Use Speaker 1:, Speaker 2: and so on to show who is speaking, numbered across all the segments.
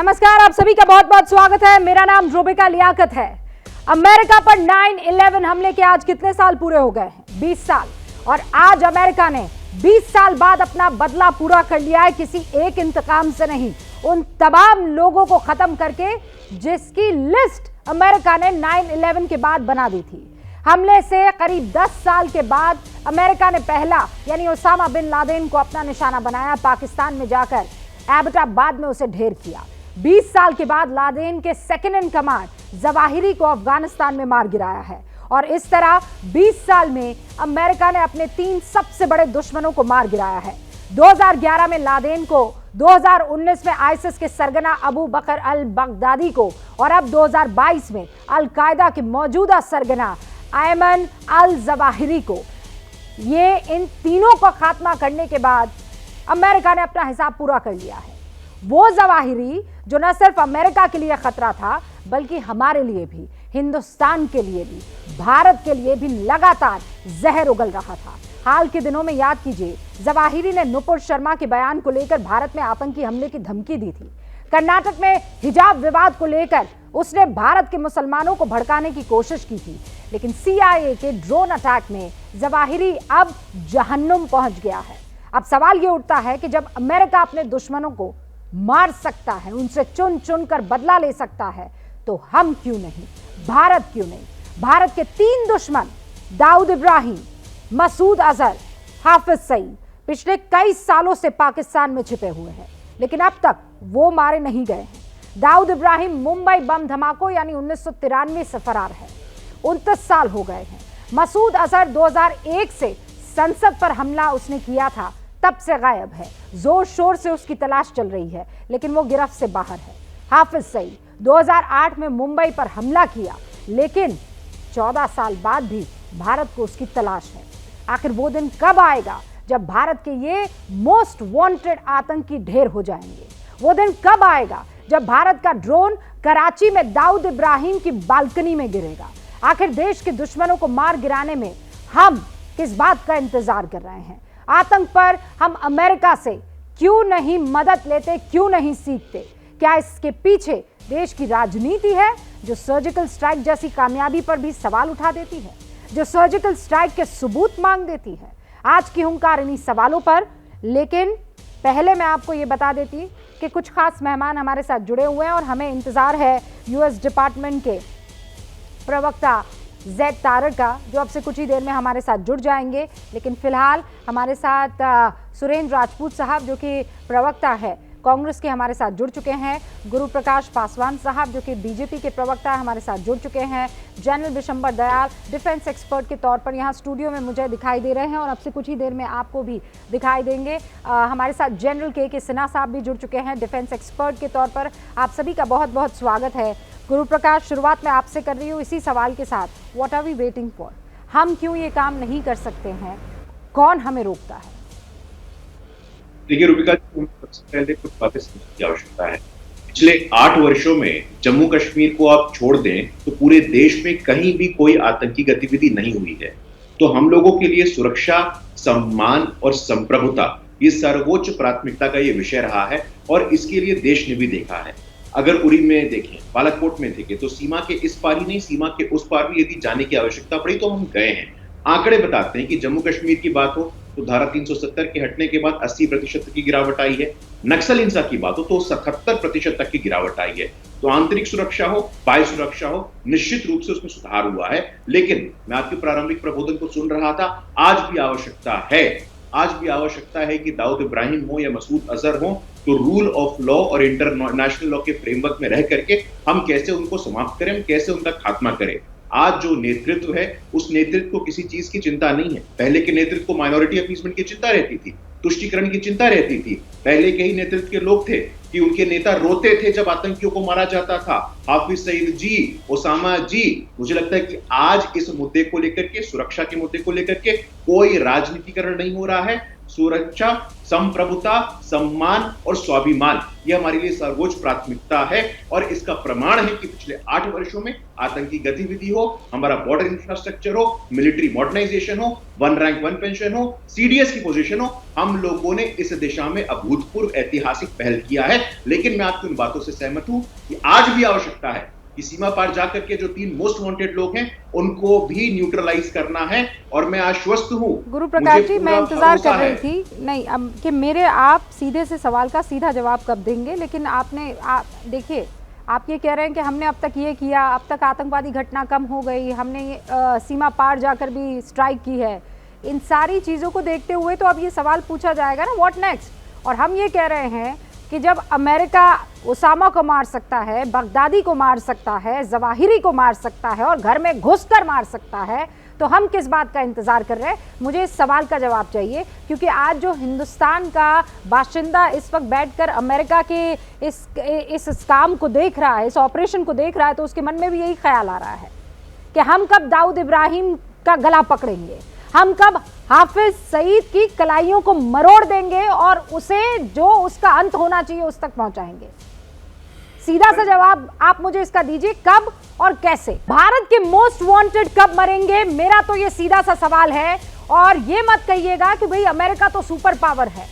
Speaker 1: नमस्कार, आप सभी का बहुत बहुत स्वागत है। मेरा नाम रूबिका लियाकत है। अमेरिका पर 9/11 हमले के आज कितने साल पूरे हो गए हैं? 20 साल। और आज अमेरिका ने 20 साल बाद अपना बदला पूरा कर लिया है, किसी एक इंतकाम से नहीं, उन तमाम लोगों को खत्म करके जिसकी लिस्ट अमेरिका ने 9/11 के बाद बना दी थी। हमले से करीब 10 साल के बाद अमेरिका ने पहला यानी ओसामा बिन लादेन को अपना निशाना बनाया, पाकिस्तान में जाकर एबटाबाद में उसे ढेर किया। 20 साल के बाद लादेन के सेकंड इन कमांड जवाहिरी को अफगानिस्तान में मार गिराया है। और इस तरह 20 साल में अमेरिका ने अपने 3 सबसे बड़े दुश्मनों को मार गिराया है। 2011 में लादेन को, 2019 में आईसिस के सरगना अबू बकर अल बगदादी को और अब 2022 में अल कायदा के मौजूदा सरगना अयमन अल जवाहिरी को। ये इन तीनों का खात्मा करने के बाद अमेरिका ने अपना हिसाब पूरा कर लिया है। वो जवाहिरी जो न सिर्फ अमेरिका के लिए खतरा था बल्कि हमारे लिए भी, हिंदुस्तान के लिए भी, भारत के लिए भी लगातार जहर उगल रहा था। हाल के दिनों में याद कीजिए, जवाहिरी ने नुपुर शर्मा के बयान को लेकर भारत में आतंकी हमले की धमकी दी थी। कर्नाटक में हिजाब विवाद को लेकर उसने भारत के मुसलमानों को भड़काने की कोशिश की थी। लेकिन CIA के ड्रोन अटैक में जवाहिरी अब जहन्नुम पहुंच गया है। अब सवाल ये उठता है कि जब अमेरिका अपने दुश्मनों को मार सकता है, उनसे चुन चुन कर बदला ले सकता है, तो हम क्यों नहीं, भारत क्यों नहीं? भारत के 3 दुश्मन दाऊद इब्राहिम, मसूद अजहर, हाफिज सईद पिछले कई सालों से पाकिस्तान में छिपे हुए हैं, लेकिन अब तक वो मारे नहीं गए हैं। दाऊद इब्राहिम मुंबई बम धमाकों यानी 1993 से फरार है, 29 साल हो गए हैं। मसूद अजहर 2001 से संसद पर हमला उसने किया था, तब से गायब है। जोर शोर से उसकी तलाश चल रही है, लेकिन वो गिरफ्त से बाहर है। हाफिज सईद 2008 में मुंबई पर हमला किया, लेकिन 14 साल बाद भी भारत को उसकी तलाश है। आखिर वो दिन कब आएगा जब भारत के ये मोस्ट वांटेड आतंकी ढेर हो जाएंगे? वो दिन कब आएगा जब भारत का ड्रोन कराची में दाऊद इब्राहिम की बालकनी में गिरेगा? आखिर देश के दुश्मनों को मार गिराने में हम किस बात का इंतजार कर रहे हैं? आतंक पर हम अमेरिका से क्यों नहीं मदद लेते, क्यों नहीं सीखते? क्या इसके पीछे देश की राजनीति है जो सर्जिकल स्ट्राइक जैसी कामयाबी पर भी सवाल उठा देती है, जो सर्जिकल स्ट्राइक के सबूत मांग देती है? आज की हुंकार इन्हीं सवालों पर। लेकिन पहले मैं आपको ये बता देती कि कुछ खास मेहमान हमारे साथ जुड़े हुए हैं और हमें इंतजार है US डिपार्टमेंट के प्रवक्ता ज़ैद तारड़ का, जो अब से कुछ ही देर में हमारे साथ जुड़ जाएंगे। लेकिन फिलहाल हमारे साथ सुरेंद्र राजपूत साहब जो कि प्रवक्ता है कांग्रेस के, हमारे साथ जुड़ चुके हैं। गुरु प्रकाश पासवान साहब जो कि BJP के प्रवक्ता है, हमारे साथ जुड़ चुके हैं। General Vishambar Dayal defence expert के तौर पर यहाँ स्टूडियो में मुझे दिखाई दे रहे हैं और अब से कुछ ही देर में आपको भी दिखाई देंगे। हमारे साथ जनरल के सिन्हा साहब भी जुड़ चुके हैं डिफेंस एक्सपर्ट के तौर पर। आप सभी का बहुत बहुत स्वागत है। गुरु प्रकाश, शुरुआत मैं आपसे कर रही हूँ इसी सवाल के साथ, what are we waiting for? हम क्यों ये काम नहीं कर सकते हैं? कौन हमें रोकता है?
Speaker 2: देखिए रूबिका, सबसे पहले कुछ बातें समझने की आवश्यकता है। पिछले 8 वर्षों में जम्मू कश्मीर को आप छोड़ दें तो पूरे देश में कहीं भी कोई आतंकी गतिविधि नहीं हुई है। तो हम लोगों के लिए सुरक्षा, सम्मान और संप्रभुता ये सर्वोच्च प्राथमिकता का ये विषय रहा है और इसके लिए देश ने भी देखा है। अगर उरी में देखें, बालाकोट में देखें, तो सीमा के इस पार ही नहीं, सीमा के उस पार भी यदि जाने की आवश्यकता पड़ी तो हम गए हैं। आंकड़े बताते हैं कि जम्मू कश्मीर की बात हो तो धारा 370 के हटने के बाद 80% की गिरावट आई है। नक्सल हिंसा की बात हो तो 77% तक की गिरावट आई है। तो आंतरिक सुरक्षा हो, बाह्य सुरक्षा हो, निश्चित रूप से उसमें सुधार हुआ है। लेकिन मैं आपके प्रारंभिक प्रबोधन को सुन रहा था, आज भी आवश्यकता है कि दाऊद इब्राहिम हो या मसूद अजहर हो, तो रूल ऑफ लॉ और इंटरनेशनल लॉ के फ्रेमवर्क में रह करके हम कैसे उनको समाप्त करें, हम कैसे उनका खात्मा करें। आज जो नेतृत्व है उस नेतृत्व को किसी चीज की चिंता नहीं है। पहले के नेतृत्व को माइनॉरिटी अपीसमेंट की चिंता रहती थी, तुष्टीकरण की चिंता रहती थी। पहले के ही नेतृत्व के लोग थे कि उनके नेता रोते थे जब आतंकियों को मारा जाता था। हाफिज सईद जी, ओसामा जी, मुझे लगता है कि आज इस मुद्दे को लेकर के, सुरक्षा के मुद्दे को लेकर के कोई राजनीतिकरण नहीं हो रहा है। सुरक्षा, संप्रभुता, सम्मान और स्वाभिमान, यह हमारे लिए सर्वोच्च प्राथमिकता है। और इसका प्रमाण है कि पिछले 8 वर्षों में आतंकी गतिविधि हो, हमारा बॉर्डर इंफ्रास्ट्रक्चर हो, मिलिट्री मॉडर्नाइजेशन हो, वन रैंक वन पेंशन हो, सीडीएस की पोजीशन हो, हम लोगों ने इस दिशा में अभूतपूर्व ऐतिहासिक पहल किया है। लेकिन मैं आपकी उन बातों से सहमत हूं कि आज भी आवश्यकता है कि सीमा पार जाकर के जो 3 मोस्ट वांटेड लोग हैं उनको भी न्यूट्रलाइज करना है। और मैं आश्वस्त हूं,
Speaker 1: गुरु प्रकाश जी, मैं इंतजार कर रही थी नहीं कि मेरे आप सीधे से सवाल का सीधा जवाब कब देंगे, लेकिन आपने देखिए, आप ये कह रहे हैं कि हमने अब तक ये किया, अब तक आतंकवादी घटना कम हो गई, हमने सीमा पार जाकर भी स्ट्राइक की है। इन सारी चीज़ों को देखते हुए तो अब ये सवाल पूछा जाएगा ना, व्हाट नेक्स्ट। और हम ये कह रहे हैं कि जब अमेरिका उसामा को मार सकता है, बगदादी को मार सकता है, जवाहिरी को मार सकता है और घर में घुसकर मार सकता है, तो हम किस बात का इंतजार कर रहे हैं? मुझे इस सवाल का जवाब चाहिए, क्योंकि आज जो हिंदुस्तान का बाशिंदा इस वक्त बैठकर अमेरिका के इस काम को देख रहा है, इस ऑपरेशन को देख रहा है, तो उसके मन में भी यही ख्याल आ रहा है कि हम कब दाऊद इब्राहिम का गला पकड़ेंगे, हम कब हाफिज सईद की कलाइयों को मरोड़ देंगे और उसे जो उसका अंत होना चाहिए उस तक पहुंचाएंगे। सीधा सा जवाब आप मुझे इसका दीजिए, कब और कैसे? भारत के मोस्ट वांटेड कब मरेंगे? मेरा तो ये सीधा सा सवाल है। और ये मत कहिएगा कि भाई अमेरिका तो सुपर पावर है।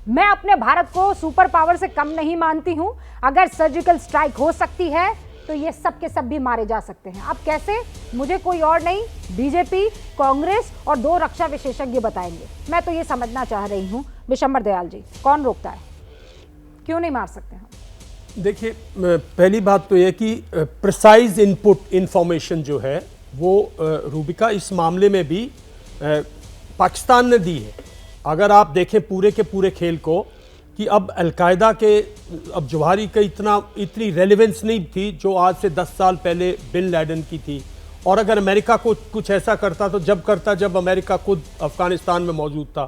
Speaker 1: मैं अपने भारत को सुपर पावर से कम नहीं मानती हूं। अगर सर्जिकल स्ट्राइक हो सकती है तो ये सब के सब भी मारे जा सकते हैं। अब कैसे, मुझे कोई और नहीं, बीजेपी, कांग्रेस और 2 रक्षा विशेषज्ञ बताएंगे। मैं तो ये समझना चाह रही हूं, विशंबर दयाल जी, कौन रोकता है, क्यों नहीं मार सकते हम?
Speaker 3: देखिए, पहली बात तो यह कि प्रिसाइज इनपुट इंफॉर्मेशन जो है वो रूबिका इस मामले में भी पाकिस्तान ने दी है। अगर आप देखें पूरे के पूरे खेल को कि अब अलकायदा के, अब जवाहिरी का इतनी रेलेवेंस नहीं थी जो आज से 10 साल पहले बिन लैडन की थी। और अगर अमेरिका को कुछ ऐसा करता तो जब अमेरिका खुद अफगानिस्तान में मौजूद था।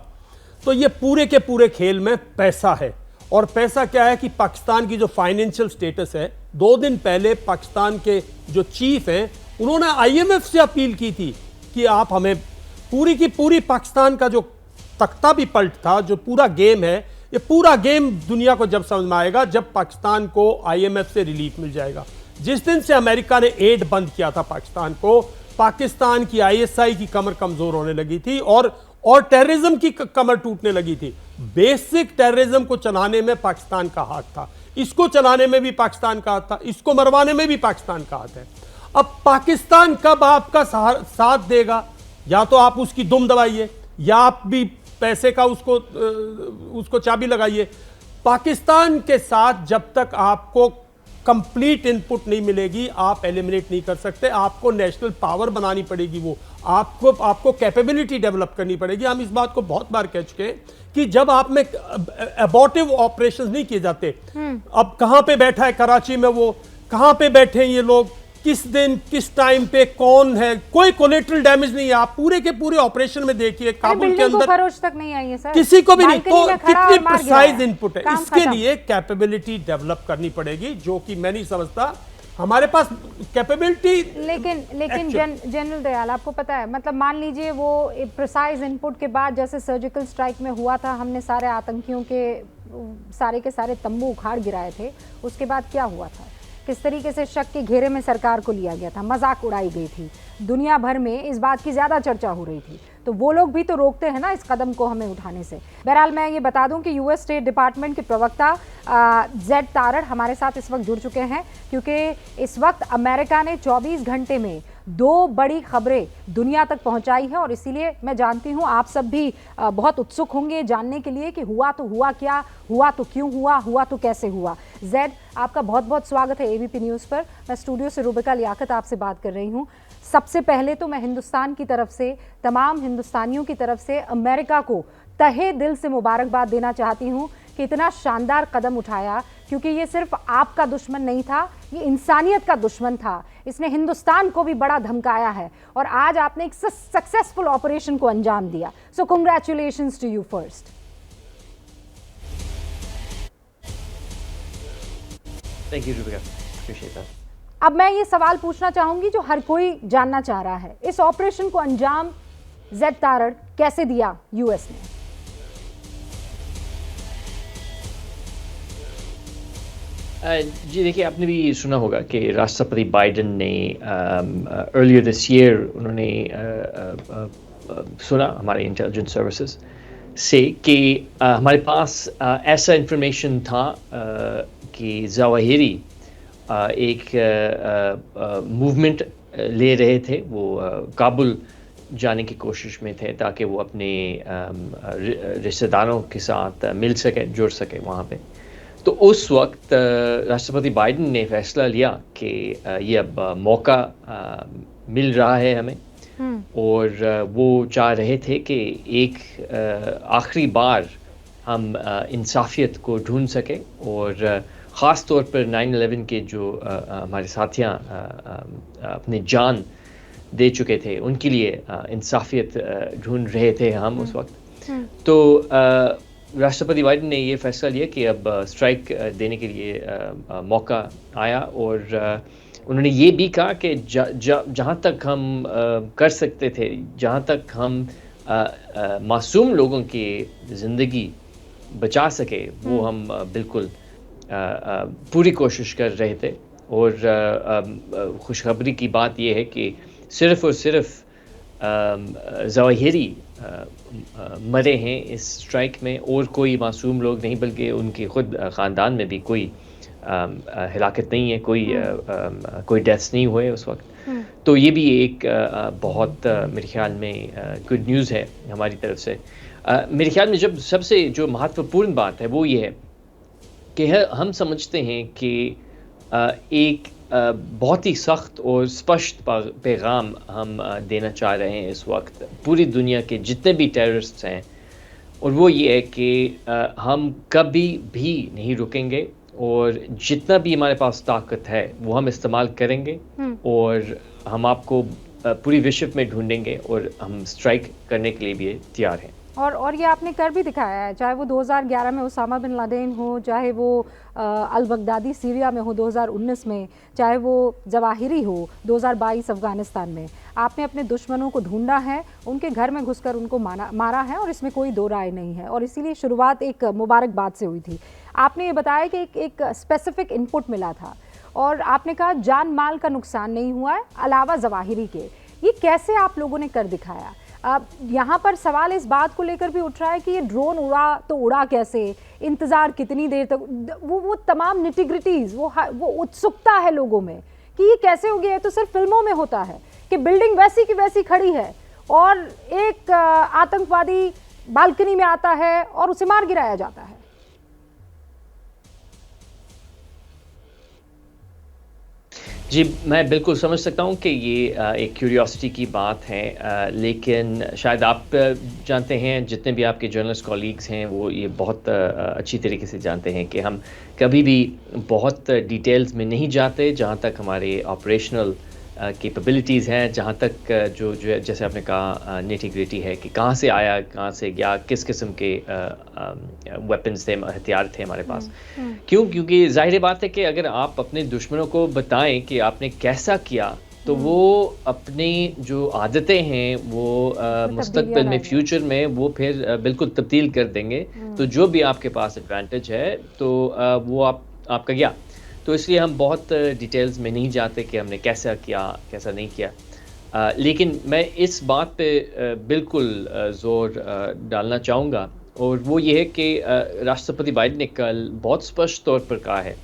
Speaker 3: तो ये पूरे के पूरे खेल में पैसा है। और पैसा क्या है कि पाकिस्तान की जो फाइनेंशियल स्टेटस है, 2 दिन पहले पाकिस्तान के जो चीफ हैं उन्होंने IMF से अपील की थी कि आप हमें पूरी की पूरी, पाकिस्तान का जो तख्ता भी पलट था, जो पूरा गेम है, ये पूरा गेम दुनिया को जब समझ में आएगा जब पाकिस्तान को IMF से रिलीफ मिल जाएगा। जिस दिन से अमेरिका ने एड बंद किया था पाकिस्तान को, पाकिस्तान की ISI की कमर कमजोर होने लगी थी और टेररिज्म की कमर टूटने लगी थी। बेसिक टेररिज्म को चलाने में पाकिस्तान का हाथ था, इसको चलाने में भी पाकिस्तान का हाथ था, इसको मरवाने में भी पाकिस्तान का हाथ है। अब पाकिस्तान कब आपका साथ देगा? या तो आप उसकी दुम दबाइए या आप भी पैसे का उसको चाबी लगाइए। पाकिस्तान के साथ जब तक आपको कंप्लीट इनपुट नहीं मिलेगी आप एलिमिनेट नहीं कर सकते। आपको नेशनल पावर बनानी पड़ेगी, वो आपको कैपेबिलिटी डेवलप करनी पड़ेगी। हम इस बात को बहुत बार कह चुके हैं कि जब आप में एबॉर्टिव ऑपरेशंस नहीं किए जाते। अब कहां पे बैठा है कराची में, वो कहां पे बैठे हैं ये लोग, किस दिन किस टाइम पे कौन है, कोई कोलेटरल डैमेज नहीं है। आप पूरे के पूरे ऑपरेशन में देखिए काबुल के अंदर
Speaker 1: खरोच तक नहीं आई है सर,
Speaker 3: किसी को भी नहीं। तो कितनी प्रिसाइज इनपुट है, इसके
Speaker 1: खत्म।
Speaker 3: लिए कैपेबिलिटी डेवलप करनी पड़ेगी, जो कि मैं नहीं समझता हमारे पास कैपेबिलिटी।
Speaker 1: लेकिन जनरल दयाल, आपको पता है, मतलब मान लीजिए वो प्रिसाइज इनपुट के बाद जैसे सर्जिकल स्ट्राइक में हुआ था, हमने सारे आतंकियों के सारे तंबू उखाड़ गिराए थे, उसके बाद क्या हुआ था, किस तरीके से शक के घेरे में सरकार को लिया गया था, मजाक उड़ाई गई थी, दुनिया भर में इस बात की ज़्यादा चर्चा हो रही थी। तो वो लोग भी तो रोकते हैं ना इस कदम को हमें उठाने से। बहरहाल मैं ये बता दूं कि यूएस स्टेट डिपार्टमेंट के प्रवक्ता जेड तारड़ हमारे साथ इस वक्त जुड़ चुके हैं, क्योंकि इस वक्त अमेरिका ने 24 घंटे में 2 बड़ी खबरें दुनिया तक पहुंचाई है। और इसीलिए मैं जानती हूं आप सब भी बहुत उत्सुक होंगे जानने के लिए कि हुआ तो हुआ क्या, हुआ तो क्यों हुआ तो कैसे हुआ। जेड, आपका बहुत बहुत स्वागत है एबीपी न्यूज़ पर। मैं स्टूडियो से रूबिका लियाकत आपसे बात कर रही हूँ। सबसे पहले तो मैं हिंदुस्तान की तरफ से, तमाम हिंदुस्तानियों की तरफ से अमेरिका को तहे दिल से मुबारकबाद देना चाहती हूँ कि इतना शानदार कदम उठाया, क्योंकि ये सिर्फ आपका दुश्मन नहीं था, ये इंसानियत का दुश्मन था। इसने हिंदुस्तान को भी बड़ा धमकाया है और आज आपने एक सक्सेसफुल ऑपरेशन को अंजाम दिया। So congratulations to you first.
Speaker 4: Thank you Rubika, appreciate that.
Speaker 1: अब मैं ये सवाल पूछना चाहूंगी जो हर कोई जानना चाह रहा है, इस ऑपरेशन को अंजाम जेड तारड़ कैसे दिया यूएस ने?
Speaker 4: जी देखिए, आपने भी सुना होगा कि राष्ट्रपति बाइडेन ने अर्लियर दिस ईयर उन्होंने सुना हमारे इंटेलिजेंस सर्विसेज से कि हमारे पास ऐसा इंफॉर्मेशन था कि ज़वाहिरी एक मूवमेंट ले रहे थे, वो काबुल जाने की कोशिश में थे ताकि वो अपने रिश्तेदारों के साथ मिल सके, जुड़ सके वहाँ पे। तो उस वक्त राष्ट्रपति बाइडेन ने फैसला लिया कि ये अब मौका मिल रहा है हमें, और वो चाह रहे थे कि एक आखिरी बार हम इंसाफियत को ढूंढ सकें, और ख़ास तौर पर 9/11 के जो हमारे साथियाँ अपनी जान दे चुके थे, उनके लिए इंसाफियत ढूंढ रहे थे हम उस वक्त। तो राष्ट्रपति बाइडेन ने ये फैसला लिया कि अब स्ट्राइक देने के लिए मौका आया, और उन्होंने ये भी कहा कि जहाँ तक हम कर सकते थे, जहाँ तक हम मासूम लोगों की ज़िंदगी बचा सके, वो हम बिल्कुल पूरी कोशिश कर रहे थे। और खुशखबरी की बात ये है कि सिर्फ़ और सिर्फ ज़वाहिरी मरे हैं इस स्ट्राइक में, और कोई मासूम लोग नहीं, बल्कि उनके खुद ख़ानदान में भी कोई हिलाकत नहीं है, कोई डेथ्स नहीं हुए उस वक्त। तो ये भी एक बहुत मेरे ख़्याल में गुड न्यूज़ है हमारी तरफ से। मेरे ख़्याल में जब सबसे जो महत्वपूर्ण बात है वो ये है कि हम समझते हैं कि एक बहुत ही सख्त और स्पष्ट पैगाम हम देना चाह रहे हैं इस वक्त पूरी दुनिया के जितने भी टेररिस्ट्स हैं, और वो ये है कि हम कभी भी नहीं रुकेंगे, और जितना भी हमारे पास ताकत है वो हम इस्तेमाल करेंगे, और हम आपको पूरी विश्व में ढूंढेंगे, और हम स्ट्राइक करने के लिए भी तैयार हैं।
Speaker 1: और ये आपने कर भी दिखाया है, चाहे वो 2011 में उसामा बिन लादेन हो, चाहे वो अल बगदादी सीरिया में हो 2019 में, चाहे वो ज़वाहिरी हो 2022 अफ़गानिस्तान में। आपने अपने दुश्मनों को ढूंढा है, उनके घर में घुसकर उनको मारा है, और इसमें कोई दो राय नहीं है, और इसीलिए शुरुआत एक मुबारकबाद से हुई थी। आपने ये बताया कि एक स्पेसिफिक इनपुट मिला था, और आपने कहा जान माल का नुकसान नहीं हुआ है अलावा ज़वाहिरी के। ये कैसे आप लोगों ने कर दिखाया? यहाँ पर सवाल इस बात को लेकर भी उठ रहा है कि ये ड्रोन उड़ा तो उड़ा कैसे, इंतज़ार कितनी देर तक, वो तमाम निटिग्रिटीज़, वो उत्सुकता है लोगों में कि ये कैसे हो गया है। तो सिर्फ फिल्मों में होता है कि बिल्डिंग वैसी की वैसी खड़ी है और एक आतंकवादी बालकनी में आता है और उसे मार गिराया जाता है।
Speaker 4: जी, मैं बिल्कुल समझ सकता हूँ कि ये एक क्यूरियोसिटी की बात है, लेकिन शायद आप जानते हैं, जितने भी आपके जर्नलिस्ट कॉलीग्स हैं वो ये बहुत अच्छी तरीके से जानते हैं कि हम कभी भी बहुत डिटेल्स में नहीं जाते जहाँ तक हमारे ऑपरेशनल कैपेबिलिटीज़ हैं, जहाँ तक जो जैसे आपने कहा निटी-ग्रिटी है कि कहाँ से आया, कहाँ से गया, किस किस्म के वेपन्स थे, हथियार थे हमारे पास। क्योंकि ज़ाहिर बात है कि अगर आप अपने दुश्मनों को बताएं कि आपने कैसा किया, तो वो अपनी जो आदतें हैं वो मुस्तकबिल में, फ्यूचर में वो फिर बिल्कुल तब्दील कर देंगे। तो जो भी आपके पास एडवांटेज है तो वो आपका गया। तो इसलिए हम बहुत डिटेल्स में नहीं जाते कि हमने कैसा किया, कैसा नहीं किया। लेकिन मैं इस बात पे बिल्कुल ज़ोर डालना चाहूँगा, और वो ये है कि राष्ट्रपति बाइडेन ने कल बहुत स्पष्ट तौर पर कहा है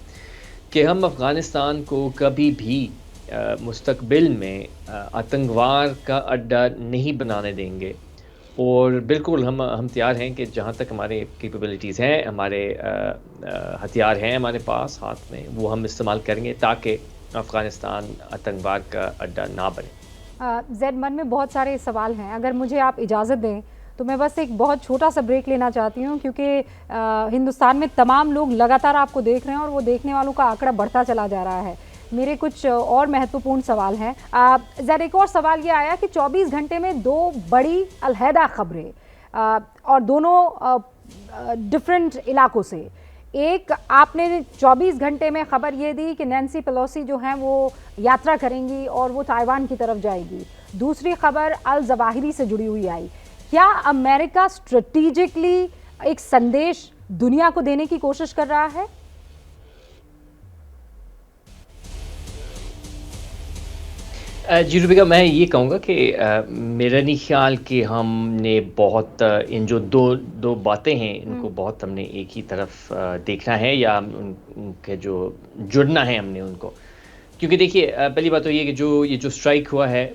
Speaker 4: कि हम अफ़गानिस्तान को कभी भी मुस्तकबिल में आतंकवाद का अड्डा नहीं बनाने देंगे, और बिल्कुल हम तैयार हैं कि जहाँ तक हमारे कैपेबिलिटीज़ हैं, हमारे हथियार हैं हमारे पास हाथ में, वो हम इस्तेमाल करेंगे ताकि अफ़गानिस्तान आतंकवाद का अड्डा ना बने।
Speaker 1: ज़ैद, मन में बहुत सारे सवाल हैं, अगर मुझे आप इजाज़त दें तो मैं बस एक बहुत छोटा सा ब्रेक लेना चाहती हूँ, क्योंकि हिंदुस्तान में तमाम लोग लगातार आपको देख रहे हैं और वो देखने वालों का आंकड़ा बढ़ता चला जा रहा है। मेरे कुछ और महत्वपूर्ण सवाल हैं। ज़रा एक और सवाल ये आया कि 24 घंटे में दो बड़ी अलहदा खबरें, और दोनों डिफरेंट इलाकों से। एक, आपने 24 घंटे में खबर ये दी कि नैन्सी पेलोसी जो हैं वो यात्रा करेंगी और वो ताइवान की तरफ जाएगी। दूसरी खबर अल ज़वाहिरी से जुड़ी हुई आई। क्या अमेरिका स्ट्रेटेजिकली एक संदेश दुनिया को देने की कोशिश कर रहा है?
Speaker 4: जी रुबिका, मैं ये कहूँगा कि मेरा नहीं ख्याल कि हमने बहुत इन जो दो दो बातें हैं इनको बहुत हमने एक ही तरफ देखना है या उनके जो जुड़ना है हमने उनको। क्योंकि देखिए पहली बात तो ये कि ये जो स्ट्राइक हुआ है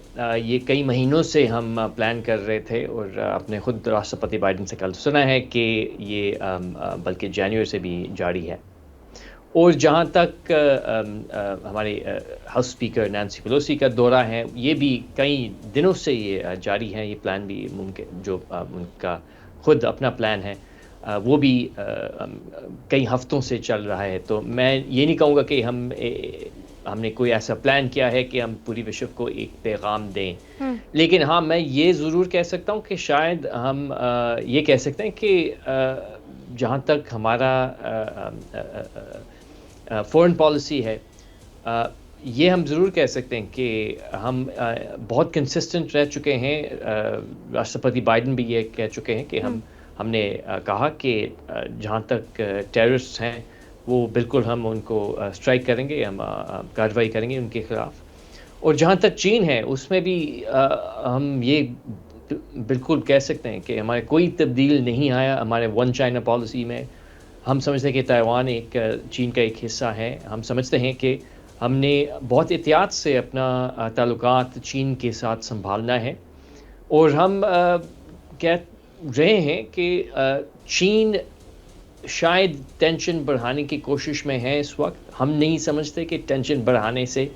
Speaker 4: ये कई महीनों से हम प्लान कर रहे थे और आपने खुद राष्ट्रपति बाइडेन से कल सुना है कि ये बल्कि जनवरी से भी जारी है। और जहाँ तक हमारे हाउस स्पीकर नैंसी पेलोसी का दौरा है, ये भी कई दिनों से ये जारी है, ये प्लान भी मुमकिन जो उनका खुद अपना प्लान है वो भी कई हफ्तों से चल रहा है। तो मैं ये नहीं कहूँगा कि हमने कोई ऐसा प्लान किया है कि हम पूरी विश्व को एक पैगाम दें। लेकिन हाँ, मैं ये ज़रूर कह सकता हूँ कि शायद हम ये कह सकते हैं कि जहाँ तक हमारा फ़ॉरेन पॉलिसी है, ये हम ज़रूर कह सकते हैं कि हम बहुत कंसिस्टेंट रह चुके हैं। राष्ट्रपति बाइडेन भी ये कह चुके हैं कि हमने कहा कि जहाँ तक टेररिस्ट हैं वो बिल्कुल हम उनको स्ट्राइक करेंगे, हम कार्रवाई करेंगे उनके ख़िलाफ़। और जहाँ तक चीन है उसमें भी हम ये बिल्कुल कह सकते हैं कि हमारे कोई तब्दील नहीं आया हमारे वन चाइना पॉलिसी में। हम समझते हैं कि ताइवान एक चीन का एक हिस्सा है। हम समझते हैं कि हमने बहुत एहतियात से अपना ताल्लुकात चीन के साथ संभालना है और हम कह रहे हैं कि चीन शायद टेंशन बढ़ाने की कोशिश में है इस वक्त। हम नहीं समझते कि टेंशन बढ़ाने से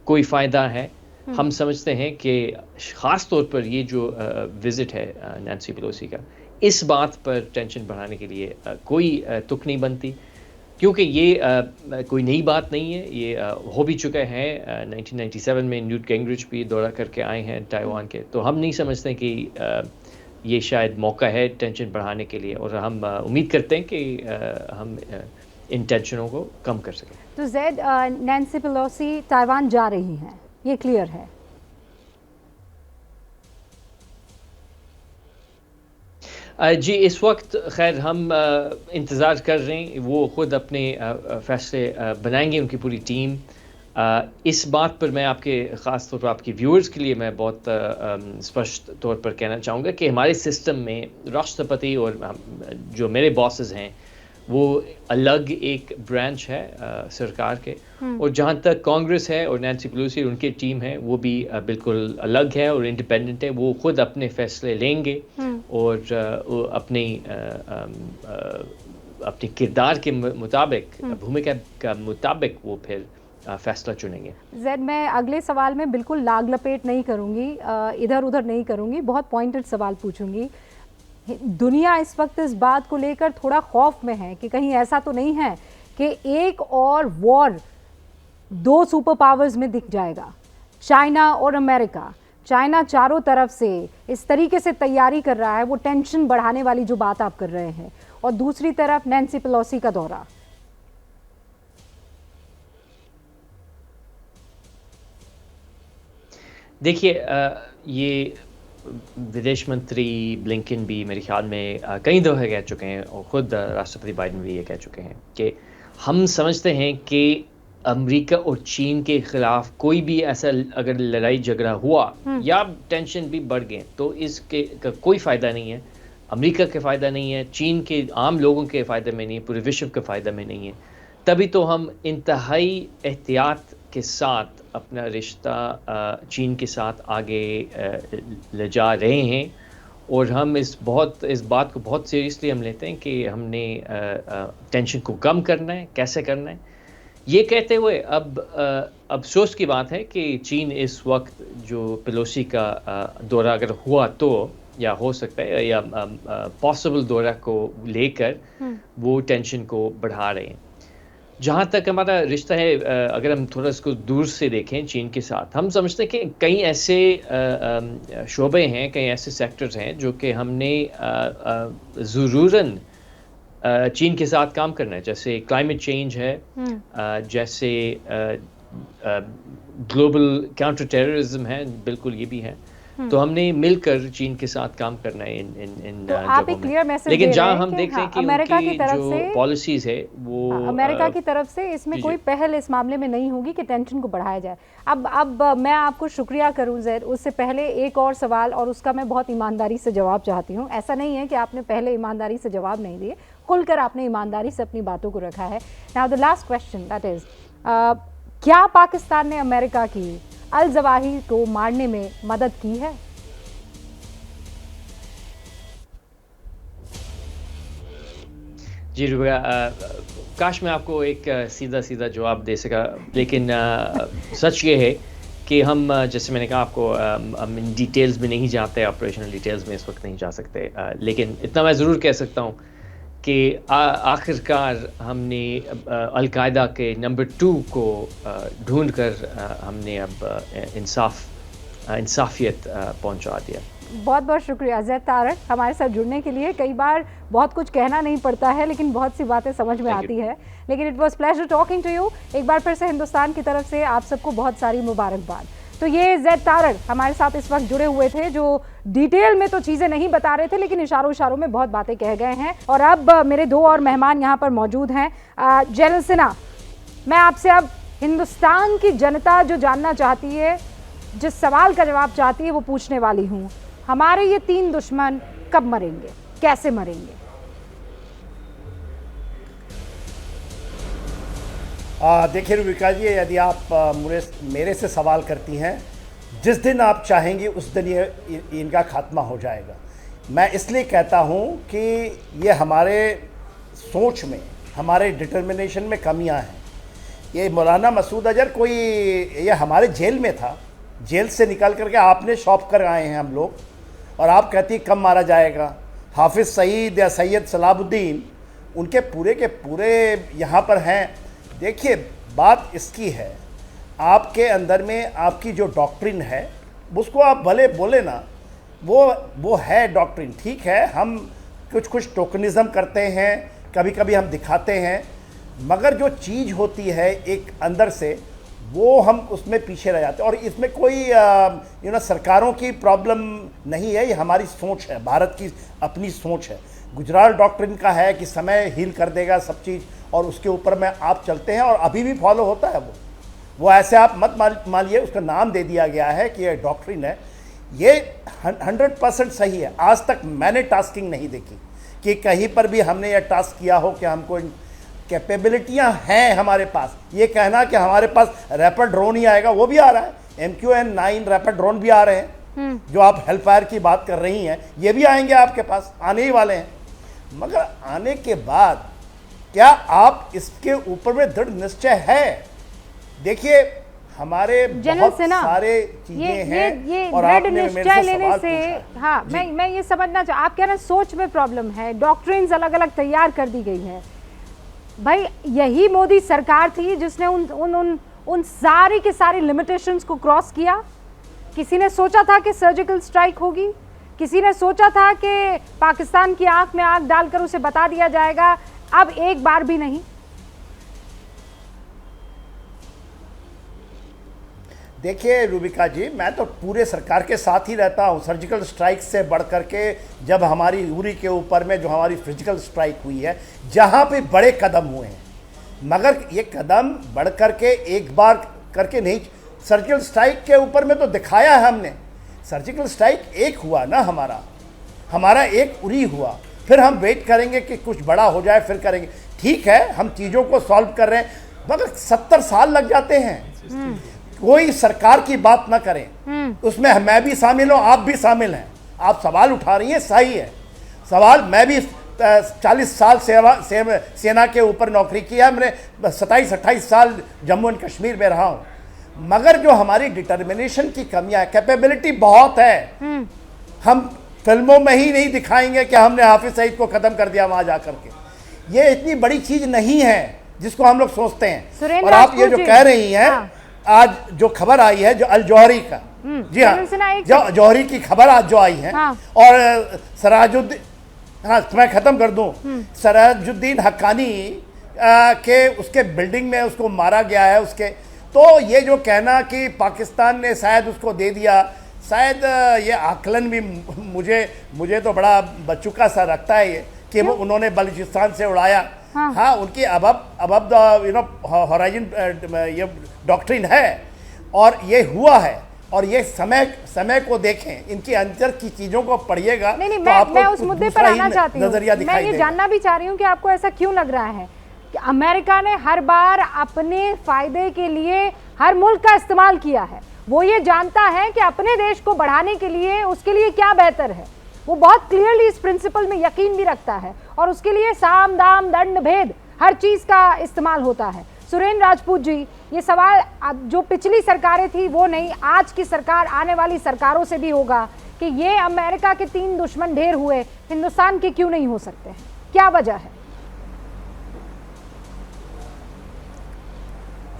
Speaker 4: कोई फ़ायदा है। हम समझते हैं कि ख़ास तौर पर ये जो विज़िट है नैंसी पेलोसी का, इस बात पर टेंशन बढ़ाने के लिए कोई तुक नहीं बनती, क्योंकि ये कोई नई बात नहीं है। ये हो भी चुका है। 1997 में न्यूट गिंगरिच भी दौरा करके आए हैं ताइवान के। तो हम नहीं समझते कि ये शायद मौका है टेंशन बढ़ाने के लिए, और हम उम्मीद करते हैं कि हम इन टेंशनों को कम कर सकें।
Speaker 1: तो ज़ैद, नैंसी पेलोसी ताइवान जा रही हैं, ये क्लियर है?
Speaker 4: जी, इस वक्त खैर हम इंतज़ार कर रहे हैं, वो ख़ुद अपने फ़ैसले बनाएंगे, उनकी पूरी टीम। इस बात पर मैं आपके ख़ास तौर पर आपके व्यूअर्स के लिए मैं बहुत स्पष्ट तौर पर कहना चाहूँगा कि हमारे सिस्टम में राष्ट्रपति और जो मेरे बॉसेस हैं वो अलग एक ब्रांच है सरकार के, और जहाँ तक कांग्रेस है और नैंसी पेलोसी और उनकी टीम है वो भी बिल्कुल अलग है और इंडिपेंडेंट है। वो खुद अपने फैसले लेंगे और अपने किरदार के मुताबिक, भूमिका के मुताबिक वो फिर फैसला चुनेंगे।
Speaker 1: ज़ैद, मैं अगले सवाल में बिल्कुल लाग लपेट नहीं करूँगी, इधर उधर नहीं करूँगी, बहुत पॉइंटेड सवाल पूछूंगी। दुनिया इस वक्त इस बात को लेकर थोड़ा खौफ में है कि कहीं ऐसा तो नहीं है कि एक और वॉर दो सुपर पावर्स में दिख जाएगा, चाइना और अमेरिका। चाइना चारों तरफ से इस तरीके से तैयारी कर रहा है, वो टेंशन बढ़ाने वाली जो बात आप कर रहे हैं, और दूसरी तरफ नैंसी पेलोसी का दौरा।
Speaker 4: देखिए, ये विदेश मंत्री ब्लिंकन भी मेरे ख्याल में कई दफ़े कह चुके हैं, और ख़ुद राष्ट्रपति बाइडेन भी ये कह चुके हैं कि हम समझते हैं कि अमेरिका और चीन के ख़िलाफ़ कोई भी ऐसा अगर लड़ाई झगड़ा हुआ या टेंशन भी बढ़ गए तो इसके का कोई फ़ायदा नहीं है। अमेरिका के फ़ायदा नहीं है, चीन के आम लोगों के फ़ायदे में नहीं है, पूरे विश्व के फ़ायदा में नहीं है। तभी तो हम इंतहाई एहतियात के साथ अपना रिश्ता चीन के साथ आगे ले जा रहे हैं, और हम इस बात को बहुत सीरियसली हम लेते हैं कि हमने टेंशन को कम करना है। कैसे करना है, ये कहते हुए अब अफसोस की बात है कि चीन इस वक्त जो पेलोसी का दौरा अगर हुआ तो, या हो सकता है या पॉसिबल दौरा को लेकर वो टेंशन को बढ़ा रहे हैं। जहाँ तक हमारा रिश्ता है, अगर हम थोड़ा इसको दूर से देखें चीन के साथ, हम समझते हैं कि कई ऐसे शोबे हैं, कई ऐसे सेक्टर्स हैं जो कि हमने ज़रूरन चीन के साथ काम करना है, जैसे क्लाइमेट चेंज है, जैसे ग्लोबल काउंटर टेररिज्म है, बिल्कुल ये भी है, तो हमने मिलकर चीन के साथ काम करना है इन
Speaker 1: तो आप
Speaker 4: जगहों
Speaker 1: एक
Speaker 4: में।
Speaker 1: क्लियर मैसेज
Speaker 4: लेकिन
Speaker 1: दे रहे
Speaker 4: जहाँ
Speaker 1: हैं
Speaker 4: हम
Speaker 1: कि
Speaker 4: देख रहे हैं कि
Speaker 1: अमेरिका की
Speaker 4: उनकी
Speaker 1: तरफ
Speaker 4: जो
Speaker 1: से
Speaker 4: पॉलिसीज है वो
Speaker 1: अमेरिका की तरफ से इसमें
Speaker 4: जी,
Speaker 1: कोई
Speaker 4: जी।
Speaker 1: पहल इस मामले में नहीं होगी कि टेंशन को बढ़ाया जाए। अब मैं आपको शुक्रिया करूं जैद, उससे पहले एक और सवाल, और उसका मैं बहुत ईमानदारी से जवाब चाहती हूं। ऐसा नहीं है कि आपने पहले ईमानदारी से जवाब नहीं दिए, खुलकर आपने ईमानदारी से अपनी बातों को रखा है। Now the last question that is, क्या पाकिस्तान ने अमेरिका की अल जवाहिरी को मारने में मदद की है?
Speaker 4: जी रुबिका, काश मैं आपको एक सीधा सीधा जवाब दे सका, लेकिन सच ये है कि हम जैसे मैंने कहा आपको, हम इन डिटेल्स में नहीं जाते, ऑपरेशनल डिटेल्स में इस वक्त नहीं जा सकते, लेकिन इतना मैं ज़रूर कह सकता हूँ कि आखिरकार हमने अलकायदा के नंबर 2 को ढूंढ कर हमने अब इंसाफियत पहुंचा दिया।
Speaker 1: बहुत बहुत शुक्रिया जैद तारड़ हमारे साथ जुड़ने के लिए। कई बार बहुत कुछ कहना नहीं पड़ता है, लेकिन बहुत सी बातें समझ में आती है। लेकिन it was pleasure talking to you. एक बार फिर से हिंदुस्तान की तरफ से आप सबको बहुत सारी मुबारकबाद। तो ये जैद तारड़ हमारे साथ इस वक्त जुड़े हुए थे, जो डिटेल में तो चीज़ें नहीं बता रहे थे, लेकिन इशारों इशारों में बहुत बातें कह गए हैं। और अब मेरे 2 और मेहमान यहाँ पर मौजूद हैं। जनरल सिन्हा, मैं आपसे अब हिंदुस्तान की जनता जो जानना चाहती है, जिस सवाल का जवाब चाहती है, वो पूछने वाली हूँ। हमारे ये 3 दुश्मन कब मरेंगे, कैसे मरेंगे?
Speaker 5: देखिए रुबिका जी, यदि आप मेरे से सवाल करती हैं, जिस दिन आप चाहेंगी उस दिन इनका खात्मा हो जाएगा। मैं इसलिए कहता हूं कि ये हमारे सोच में, हमारे डिटर्मिनेशन में कमियां हैं। ये मौलाना मसूद अजहर ये हमारे जेल में था, जेल से निकल करके आपने शॉप कर आए हैं हम लोग, और आप कहती कब मारा जाएगा। हाफिज़ सईद या सैयद सलाहुद्दीन उनके पूरे के पूरे यहाँ पर हैं। देखिए बात इसकी है, आपके अंदर में आपकी जो डॉक्ट्रिन है, उसको आप भले बोले ना, वो है डॉक्ट्रिन, ठीक है। हम कुछ टोकनिज़म करते हैं, कभी कभी हम दिखाते हैं, मगर जो चीज़ होती है एक अंदर से, वो हम उसमें पीछे रह जाते हैं। और इसमें कोई सरकारों की प्रॉब्लम नहीं है, ये हमारी सोच है, भारत की अपनी सोच है। गुजराल डॉक्ट्रिन का है कि समय हील कर देगा सब चीज़, और उसके ऊपर में आप चलते हैं, और अभी भी फॉलो होता है वो ऐसे आप मत मानिए, उसका नाम दे दिया गया है कि ये डॉक्ट्रिन है। ये 100% सही है। आज तक मैंने टास्किंग नहीं देखी कि कहीं पर भी हमने ये टास्क किया हो कि हमको कैपेबिलिटियां हैं हमारे पास। ये कहना कि हमारे पास रैपिड ड्रोन ही आएगा, वो भी आ रहा है, MQN-9 रैपिड ड्रोन भी आ रहे हैं, जो आप हेल्पफायर की बात कर रही हैं, ये भी आएंगे आपके पास, आने ही वाले हैं। मगर आने के बाद क्या आप इसके ऊपर में दृढ़ निश्चय है? देखिए हमारे बहुत सारे चीजें हैं, और आपने मेरे से सवाल पूछा है।
Speaker 1: हाँ, मैं ये समझना चाह, आप कह रहे हैं सोच में प्रॉब्लम है, डॉक्ट्रिन्स अलग अलग तैयार कर दी गई है। भाई यही मोदी सरकार थी जिसने उन सारी की सारी लिमिटेशंस को क्रॉस किया। किसी ने सोचा था कि सर्जिकल स्ट्राइक होगी? किसी ने सोचा था कि पाकिस्तान की आंख में आंख डालकर उसे बता दिया जाएगा? अब एक बार भी नहीं।
Speaker 5: देखिए रुबिका जी, मैं तो पूरे सरकार के साथ ही रहता हूँ। सर्जिकल स्ट्राइक से बढ़ करके जब हमारी उरी के ऊपर में जो हमारी फिजिकल स्ट्राइक हुई है, जहाँ पे बड़े कदम हुए हैं, मगर ये कदम बढ़ करके एक बार करके नहीं, सर्जिकल स्ट्राइक के ऊपर में तो दिखाया है हमने। सर्जिकल स्ट्राइक एक हुआ ना, हमारा एक उरी हुआ, फिर हम वेट करेंगे कि कुछ बड़ा हो जाए फिर करेंगे। ठीक है, हम चीज़ों को सॉल्व कर रहे हैं, मगर 70 साल लग जाते हैं। कोई सरकार की बात ना करें, उसमें मैं भी शामिल हूँ, आप भी शामिल हैं। आप सवाल उठा रही हैं, सही है सवाल। मैं भी 40 साल सेना के ऊपर नौकरी की है, मैंने 27-28 साल जम्मू एंड कश्मीर में रहा हूँ। मगर जो हमारी डिटर्मिनेशन की कमियां है, कैपेबिलिटी बहुत है। हम फिल्मों में ही नहीं दिखाएंगे कि हमने हाफिज सईद को खत्म कर दिया वहां जाकर के। ये इतनी बड़ी चीज नहीं है जिसको हम लोग सोचते हैं। और आप ये जो कह रही हैं, हाँ। आज जो खबर आई है जो अल जौहरी का, जी हाँ, जो जौहरी की खबर आज जो आई है, हाँ। और सराजुद्दीन, हाँ मैं खत्म कर दूं, सराजुद्दीन हक्कानी के उसके बिल्डिंग में उसको मारा गया है उसके। तो ये जो कहना कि पाकिस्तान ने शायद उसको दे दिया, शायद ये आकलन भी मुझे तो बड़ा बच्चुका सा लगता है ये कि वो उन्होंने बलूचिस्तान से उड़ाया। हाँ, उनकी अब हॉराइजन ये डॉक्ट्रिन है और ये हुआ है। और ये समय को देखें, इनके अंदर की चीजों को पढ़िएगा।
Speaker 1: नहीं,
Speaker 5: तो
Speaker 1: मैं उस मुद्दे पर आना चाहती हूँ। मैं ये
Speaker 5: देगा।
Speaker 1: जानना भी चाह रही हूँ कि आपको ऐसा क्यों लग रहा है कि अमेरिका ने हर बार अपने फायदे के लिए हर मुल्क का इस्तेमाल किया है। वो ये जानता है कि अपने देश को बढ़ाने के लिए उसके लिए क्या बेहतर है। वो बहुत क्लियरली इस प्रिंसिपल में यकीन भी रखता है और उसके लिए साम दाम दंड भेद हर चीज का इस्तेमाल होता है। सुरेंद्र राजपूत जी, ये सवाल जो पिछली सरकारें थी वो नहीं, आज की सरकार आने वाली सरकारों से भी होगा कि ये अमेरिका के 3 दुश्मन ढेर हुए, हिंदुस्तान के क्यों नहीं हो सकते हैं? क्या वजह है?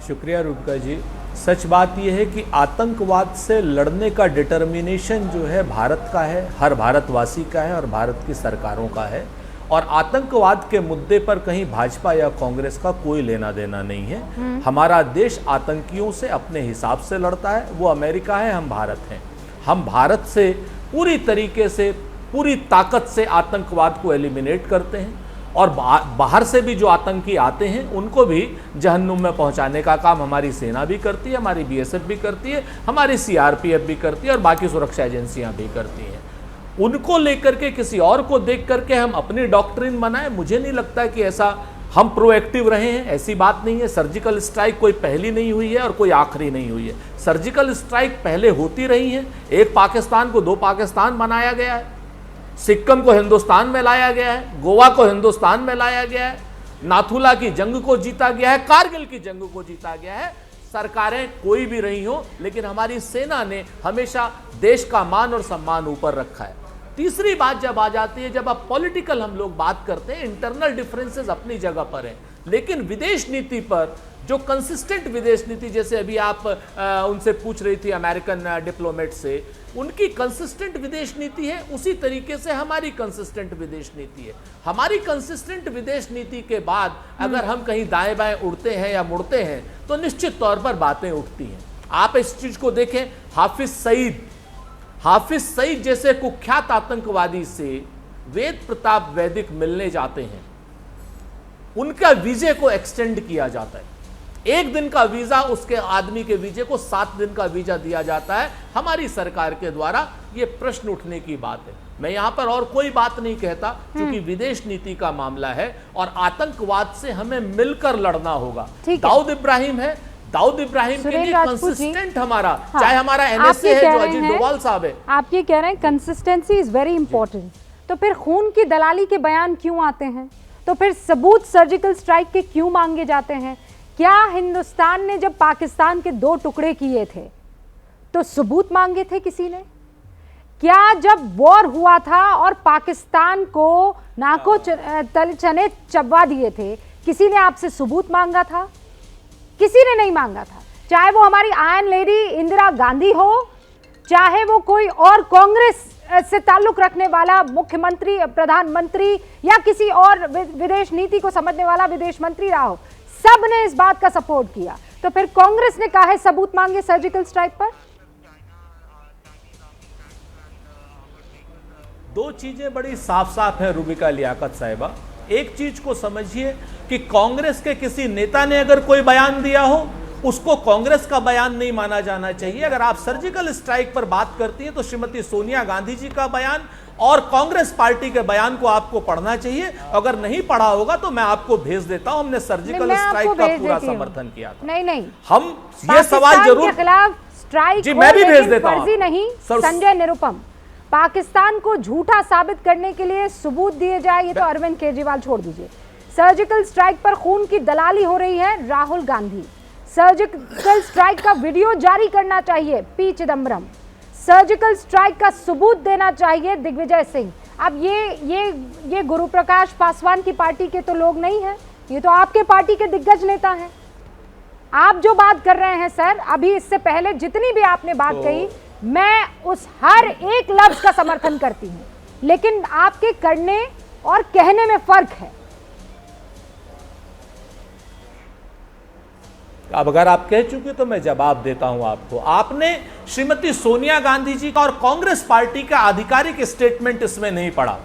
Speaker 6: शुक्रिया रूबिका जी। सच बात यह है कि आतंकवाद से लड़ने का डिटर्मिनेशन जो है भारत का है, हर भारतवासी का है और भारत की सरकारों का है। और आतंकवाद के मुद्दे पर कहीं भाजपा या कांग्रेस का कोई लेना देना नहीं है। हमारा देश आतंकियों से अपने हिसाब से लड़ता है। वो अमेरिका है, हम भारत हैं। हम भारत से पूरी तरीके से, पूरी ताकत से आतंकवाद को एलिमिनेट करते हैं और बाहर से भी जो आतंकी आते हैं उनको भी जहन्नुम में पहुंचाने का काम हमारी सेना भी करती है, हमारी बीएसएफ भी करती है, हमारी सीआरपीएफ भी करती है और बाकी सुरक्षा एजेंसियां भी करती हैं। उनको लेकर के किसी और को देख करके हम अपनी डॉक्ट्रिन बनाएं, मुझे नहीं लगता कि ऐसा हम प्रोएक्टिव रहे हैं। ऐसी बात नहीं है। सर्जिकल स्ट्राइक कोई पहली नहीं हुई है और कोई आखिरी नहीं हुई है। सर्जिकल स्ट्राइक पहले होती रही है। एक पाकिस्तान को 2 पाकिस्तान बनाया गया है, सिक्किम को हिंदुस्तान में लाया गया है, गोवा को हिंदुस्तान में लाया गया है, नाथुला की जंग को जीता गया है, कारगिल की जंग को जीता गया है। सरकारें कोई भी रही हो, लेकिन हमारी सेना ने हमेशा देश का मान और सम्मान ऊपर रखा है। तीसरी बात जब आ जाती है, जब अब पॉलिटिकल हम लोग बात करते हैं, इंटरनल डिफरेंसेस अपनी जगह पर हैं, लेकिन विदेश नीति पर जो कंसिस्टेंट विदेश नीति, जैसे अभी आप उनसे पूछ रही थी अमेरिकन डिप्लोमेट से, उनकी कंसिस्टेंट विदेश नीति है, उसी तरीके से हमारी कंसिस्टेंट विदेश नीति है। हमारी कंसिस्टेंट विदेश नीति के बाद अगर हम कहीं दाएं बाएं उड़ते हैं या मुड़ते हैं तो निश्चित तौर पर बातें उठती हैं। आप इस चीज को देखें, हाफिज सईद जैसे कुख्यात आतंकवादी से वेद प्रताप वैदिक मिलने जाते हैं, उनका वीजे को एक्सटेंड किया जाता है। 1 दिन का वीजा उसके आदमी के वीजे को 7 दिन का वीजा दिया जाता है हमारी सरकार के द्वारा। यह प्रश्न उठने की बात है। मैं यहां पर और कोई बात नहीं कहता, क्योंकि विदेश नीति का मामला है और आतंकवाद से हमें मिलकर लड़ना होगा। दाऊद इब्राहिम है, दाऊद इब्राहिम के लिए कंसिस्टेंट हमारा, चाहे हमारा एनएसए है जो अजीत डोभाल साहब है।
Speaker 1: आप ये कह रहे हैं कंसिस्टेंसी इज वेरी इंपॉर्टेंट, तो फिर खून की दलाली के बयान क्यों आते हैं? तो फिर सबूत सर्जिकल स्ट्राइक के क्यों मांगे जाते हैं? क्या हिंदुस्तान ने जब पाकिस्तान के 2 टुकड़े किए थे तो सबूत मांगे थे किसी ने? क्या जब वॉर हुआ था और पाकिस्तान को नाको चने चबवा दिए थे, किसी ने आपसे सबूत मांगा था? किसी ने नहीं मांगा था। चाहे वो हमारी आयरन लेडी इंदिरा गांधी हो, चाहे वो कोई और कांग्रेस से ताल्लुक रखने वाला मुख्यमंत्री, प्रधानमंत्री या किसी और विदेश नीति को समझने वाला विदेश मंत्री रहा हो, सब ने इस बात का सपोर्ट किया। तो फिर कांग्रेस ने कहा है सबूत मांगे सर्जिकल स्ट्राइक पर।
Speaker 6: 2 चीजें बड़ी साफ साफ है रूबिका लियाकत साहिबा। एक चीज को समझिए कि कांग्रेस के किसी नेता ने अगर कोई बयान दिया हो, उसको कांग्रेस का बयान नहीं माना जाना चाहिए। अगर आप सर्जिकल स्ट्राइक पर बात करती हैं तो श्रीमती सोनिया गांधी जी का बयान और कांग्रेस पार्टी के बयान को आपको पढ़ना चाहिए। अगर नहीं पढ़ा होगा तो मैं आपको भेज देता हूं। हमने सर्जिकल स्ट्राइक का पूरा समर्थन किया था।
Speaker 1: नहीं,
Speaker 6: हम ये सवाल जरूर
Speaker 1: खिलाफ स्ट्राइक
Speaker 6: जी मैं भी भेज देता हूं।
Speaker 1: फर्जी नहीं। संजय निरुपम, पाकिस्तान को झूठा साबित करने के लिए सबूत दिए जाए, ये तो अरविंद केजरीवाल छोड़ दीजिए। सर्जिकल स्ट्राइक पर खून की दलाली हो रही है, राहुल गांधी। सर्जिकल स्ट्राइक का वीडियो जारी करना चाहिए, पी चिदम्बरम। सर्जिकल स्ट्राइक का सबूत देना चाहिए, दिग्विजय सिंह। अब ये गुरु प्रकाश पासवान की पार्टी के तो लोग नहीं हैं, ये तो आपके पार्टी के दिग्गज नेता हैं। आप जो बात कर रहे हैं सर, अभी इससे पहले जितनी भी आपने बात कही, मैं उस हर एक लफ्ज का समर्थन करती हूं, लेकिन आपके करने और कहने में फर्क है।
Speaker 6: अब अगर आप कह चुके तो मैं जवाब देता हूं आपको। आपने श्रीमती सोनिया गांधी जी का और कांग्रेस पार्टी का आधिकारिक स्टेटमेंट इसमें नहीं पढ़ा।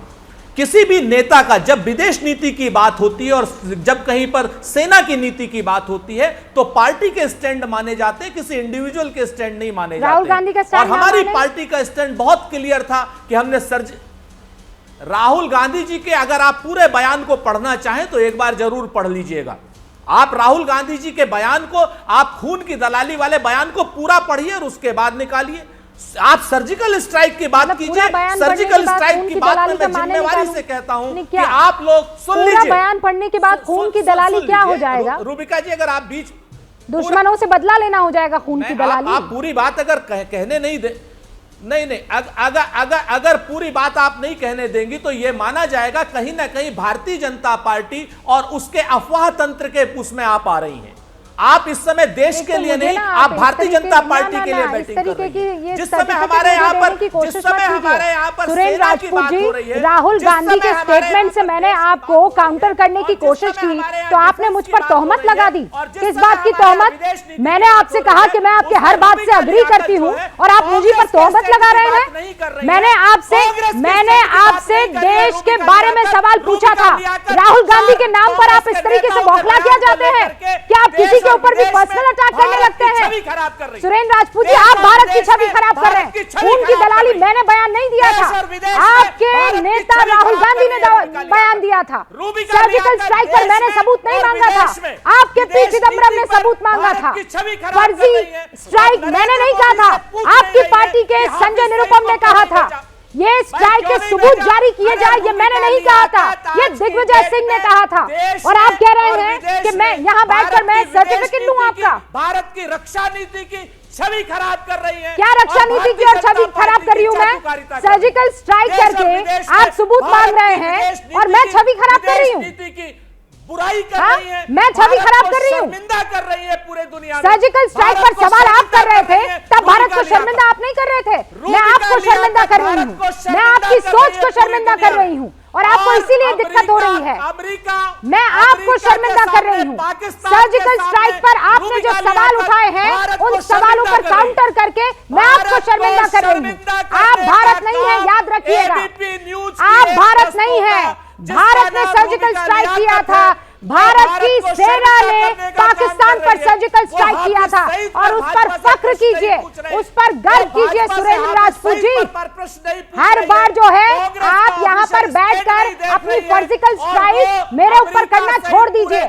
Speaker 6: किसी भी नेता का जब विदेश नीति की बात होती है और जब कहीं पर सेना की नीति की बात होती है तो पार्टी के स्टैंड माने जाते हैं, किसी इंडिविजुअल के स्टैंड नहीं माने जाते।
Speaker 1: राहुल गांधी का स्टैंड
Speaker 6: और हमारी पार्टी का स्टैंड बहुत क्लियर था कि हमने राहुल गांधी जी के अगर आप पूरे बयान को पढ़ना चाहें तो एक बार जरूर पढ़ लीजिएगा। आप राहुल गांधी जी के बयान को, आप खून की दलाली वाले बयान को पूरा पढ़िए और उसके बाद निकालिए। आप सर्जिकल स्ट्राइक की बात कीजिए। सर्जिकल स्ट्राइक की बात में मैं जिम्मेवारी से कहता हूं कि आप लोग सुन लीजिए।
Speaker 1: बयान पढ़ने के बाद खून की दलाली क्या हो जाएगा?
Speaker 6: रूबिका जी, अगर आप बीच
Speaker 1: दुश्मनों से बदला लेना हो जाएगा खून की दलाली।
Speaker 6: आप पूरी बात अगर कहने नहीं दे, नहीं, अगर पूरी बात आप नहीं कहने देंगी तो यह माना जाएगा कहीं ना कहीं भारतीय जनता पार्टी और उसके अफवाह तंत्र के उसमें आप आ रही हैं। आप इस समय देश के लिए नहीं, आप भारतीय जनता पार्टी के लिए बैटिंग कर रही हैं। जिस समय हमारे यहाँ पर
Speaker 1: सुरेंद्र राजपूत जी, राहुल गांधी के स्टेटमेंट से मैंने आपको काउंटर करने की कोशिश की तो आपने मुझ पर तोहमत लगा दी। किस बात की तोहमत? मैंने आपसे कहा कि मैं आपके हर बात से अग्री करती हूँ और आप मुझे पर तोहमत लगा रहे हैं। मैंने आपसे देश के बारे में सवाल पूछा था। राहुल गांधी के नाम पर आप इस तरीके से बौखला किया जाते हैं क्या? आप किसी के ऊपर भी पर्सनल अटैक करने लगते हैं। सुरेंद्र राजपूत जी, आप भारत की छवि खराब कर रहे हैं। खून की दलाली मैंने बयान नहीं दिया था, आपके नेता राहुल गांधी ने बयान दिया था। सर्जिकल स्ट्राइक पर मैंने सबूत नहीं मांगा था, आपके पी चिदम्बरम ने सबूत मांगा था। फर्जी स्ट्राइक मैंने नहीं कहा था, आपकी पार्टी के संजय निरुपम ने कहा था। ये स्ट्राइक के सबूत जारी किए जाए ये मैंने नहीं कहा था, ये दिग्विजय सिंह ने कहा था। और आप कह रहे हैं कि मैं यहाँ बैठकर मैं सर्टिफिकेट लूं आपका।
Speaker 6: भारत की रक्षा नीति की छवि खराब कर रही है।
Speaker 1: क्या रक्षा नीति की और छवि खराब कर रही हूँ मैं? सर्जिकल स्ट्राइक करके आप सबूत मांग रहे हैं और मैं छवि खराब कर रही हूँ,
Speaker 6: बुराई कर रही है,
Speaker 1: मैं छवि खराब कर रही हूँ,
Speaker 6: शर्मिंदा कर रही है पूरे दुनिया में।
Speaker 1: सर्जिकल स्ट्राइक पर सवाल आप कर रहे थे, तब भारत को शर्मिंदा आप नहीं कर रहे थे। मैं आपको शर्मिंदा कर रही हूँ, मैं आपकी सोच को शर्मिंदा कर रही हूँ और आपको इसीलिए दिक्कत हो रही है। मैं आपको शर्मिंदा कर रही हूँ। सर्जिकल स्ट्राइक पर आपने जो सवाल उठाए हैं उन सवालों पर काउंटर करके मैं आपको शर्मिंदा कर रही हूँ। आप भारत नहीं है, याद रखिएगा, आप भारत नहीं है। भारत ने सर्जिकल स्ट्राइक किया था, भारत की सेना ने पाकिस्तान पर सर्जिकल स्ट्राइक किया था और उस पर फख्र कीजिए, उस पर गर्व कीजिए सुरेंद्र राजपूत जी। हर बार जो है आप यहाँ पर बैठकर अपनी सर्जिकल स्ट्राइक मेरे ऊपर करना छोड़ दीजिए।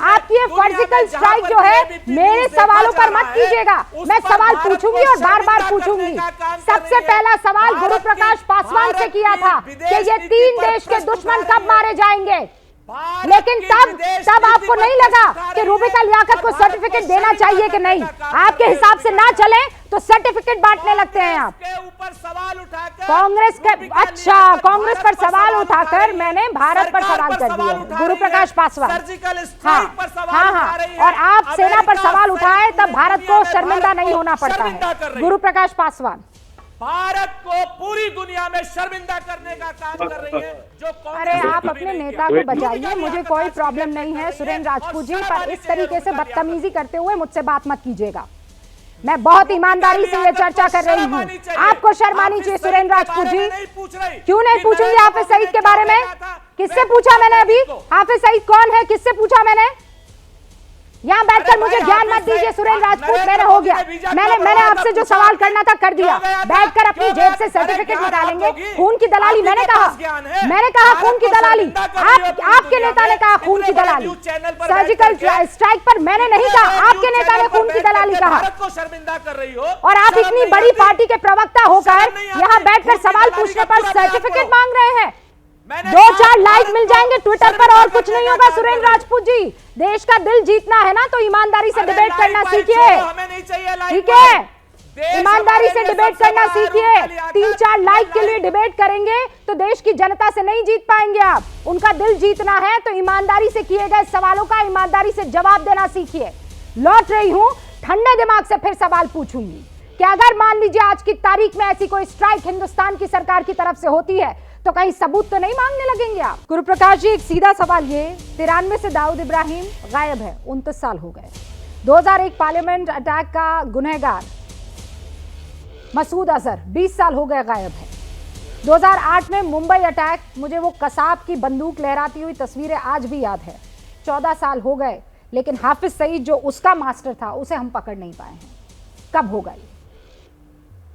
Speaker 1: आपकी ये सर्जिकल स्ट्राइक जो है मेरे सवालों पर मत कीजिएगा। मैं सवाल पूछूंगी और बार बार पूछूंगी। सबसे पहला सवाल गुरु प्रकाश पासवान से किया था कि ये 3 देश के दुश्मन कब मारे जाएंगे, लेकिन तब आपको नहीं लगा कि रूबिका लियाकत को सर्टिफिकेट देना चाहिए कि नहीं। आपके हिसाब से ना चले तो सर्टिफिकेट बांटने लगते हैं आप। कांग्रेस के कांग्रेस पर सवाल उठाकर मैंने भारत पर सवाल कर दिया। गुरु प्रकाश पासवान, हाँ, और आप सेना पर सवाल उठाए तब भारत को शर्मिंदा नहीं होना पड़ता है। गुरु प्रकाश पासवान
Speaker 6: भारत को पूरी दुनिया में शर्मिंदा करने का काम कर रही है। जो
Speaker 1: अरे आप अपने नेता को बचाइए, मुझे कोई प्रॉब्लम नहीं है सुरेंद्र राजपूत जी, पर इस तरीके से बदतमीजी करते हुए मुझसे बात मत कीजिएगा। मैं बहुत ईमानदारी से ये चर्चा कर रही हूँ, आपको शर्म आनी चाहिए सुरेंद्र राजपूत जी। क्यों नहीं पूछूंगी हाफिज सईद के बारे में? किससे पूछा मैंने अभी? हाफिज सईद कौन है, किससे पूछा मैंने? यहाँ बैठकर मुझे ज्ञान मत दीजिए सुरेंद्र राजपूत, मैंने हो गया। मैंने आपसे जो सवाल करना था कर दिया। बैठकर अपनी जेब से सर्टिफिकेट निकालेंगे। खून की दलाली मैंने कहा खून की दलाली। आपके नेता ने कहा खून की दलाली। सर्जिकल स्ट्राइक पर मैंने नहीं कहा, आपके नेता ने खून की दलाली कहा। और आप इतनी बड़ी पार्टी के प्रवक्ता होकर यहाँ बैठकर सवाल पूछने पर सर्टिफिकेट मांग रहे हैं। 2-4 लाइक मिल जाएंगे ट्विटर पर और कुछ नहीं होगा सुरेंद्र राजपूत जी। देश का दिल जीतना है ना तो ईमानदारी से डिबेट करना सीखिए, ठीक है? ईमानदारी से डिबेट करना सीखिए। 3-4 लाइक के लिए डिबेट करेंगे तो देश की जनता से नहीं जीत पाएंगे आप। उनका दिल जीतना है तो ईमानदारी से किए गए सवालों का ईमानदारी से जवाब देना सीखिए। लौट रही हूं, ठंडे दिमाग से फिर सवाल पूछूंगी कि अगर मान लीजिए आज की तारीख में ऐसी कोई स्ट्राइक हिंदुस्तान की सरकार की तरफ से होती है तो कहीं सबूत तो नहीं मांगने लगेंगे आप? गुरु प्रकाश जी, एक सीधा सवाल ये, 93 से दाऊद इब्राहिम गायब है, 29 साल हो गए। 2001 पार्लियामेंट अटैक का गुनहगार मसूद अजहर 20 साल हो गए गायब है। 2008 में मुंबई अटैक, मुझे वो कसाब की बंदूक लहराती हुई तस्वीरें आज भी याद है। 14 साल हो गए, लेकिन हाफिज सईद जो उसका मास्टर था उसे हम पकड़ नहीं पाए हैं। कब होगा ये?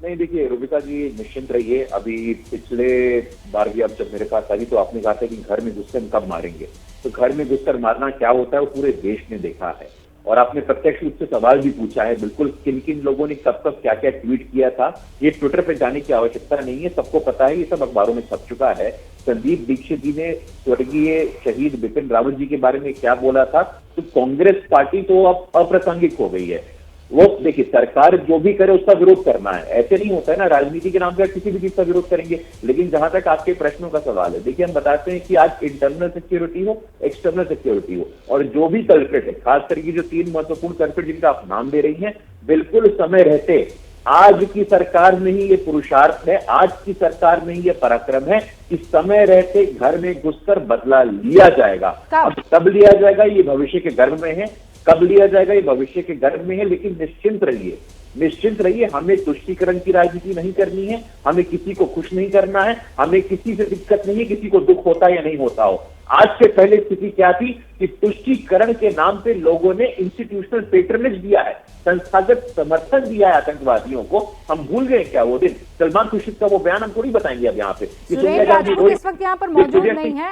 Speaker 7: नहीं, देखिए रुबिका जी, निश्चिंत रहिए। अभी पिछले बार भी आप जब मेरे पास आई तो आपने कहा था कि घर में घुसकर कब मारेंगे, तो घर में घुसकर मारना क्या होता है वो पूरे देश ने देखा है। और आपने प्रत्यक्ष रूप से सवाल भी पूछा है, बिल्कुल किन किन लोगों ने कब कब क्या क्या ट्वीट किया था, ये ट्विटर पे जाने की आवश्यकता नहीं है, सबको पता है, ये सब अखबारों में छप चुका है। संदीप दीक्षित जी ने स्वर्गीय शहीद बिपिन रावत जी के बारे में क्या बोला था, तो कांग्रेस पार्टी तो अब अप्रासंगिक हो गई है। वो देखिए, सरकार जो भी करे उसका विरोध करना है, ऐसे नहीं होता है ना, राजनीति के नाम पे किसी भी चीज का विरोध करेंगे। लेकिन जहां तक आपके प्रश्नों का सवाल है, देखिए हम बताते हैं कि आज इंटरनल सिक्योरिटी हो, एक्सटर्नल सिक्योरिटी हो, और जो भी कल्प्रिट है, खास करके जो 3 महत्वपूर्ण कल्प्रिट जिनका आप नाम दे रही हैं, बिल्कुल समय रहते आज की सरकार में ही ये पुरुषार्थ है, आज की सरकार में ही ये पराक्रम है कि समय रहते घर में घुसकर बदला लिया जाएगा। अब कब लिया जाएगा ये भविष्य के गर्भ में है, कब लिया जाएगा ये भविष्य के गर्भ में है। लेकिन निश्चिंत रहिए, निश्चिंत रहिए, हमें तुष्टीकरण की राजनीति नहीं करनी है, हमें किसी को खुश नहीं करना है, हमें किसी से दिक्कत नहीं है, किसी को दुख होता या नहीं होता हो। आज से पहले स्थिति क्या थी कि तुष्टीकरण के नाम पे लोगों ने इंस्टीट्यूशनल पेट्रनेज दिया है, संस्थागत समर्थन दिया है आतंकवादियों को। हम भूल गए क्या वो दिन? सलमान खुर्शीद का वो बयान हम थोड़ी बताएंगे अब यहाँ पे।
Speaker 1: सुरेंद्र राजपूत इस वक्त यहाँ पर मौजूद नहीं है,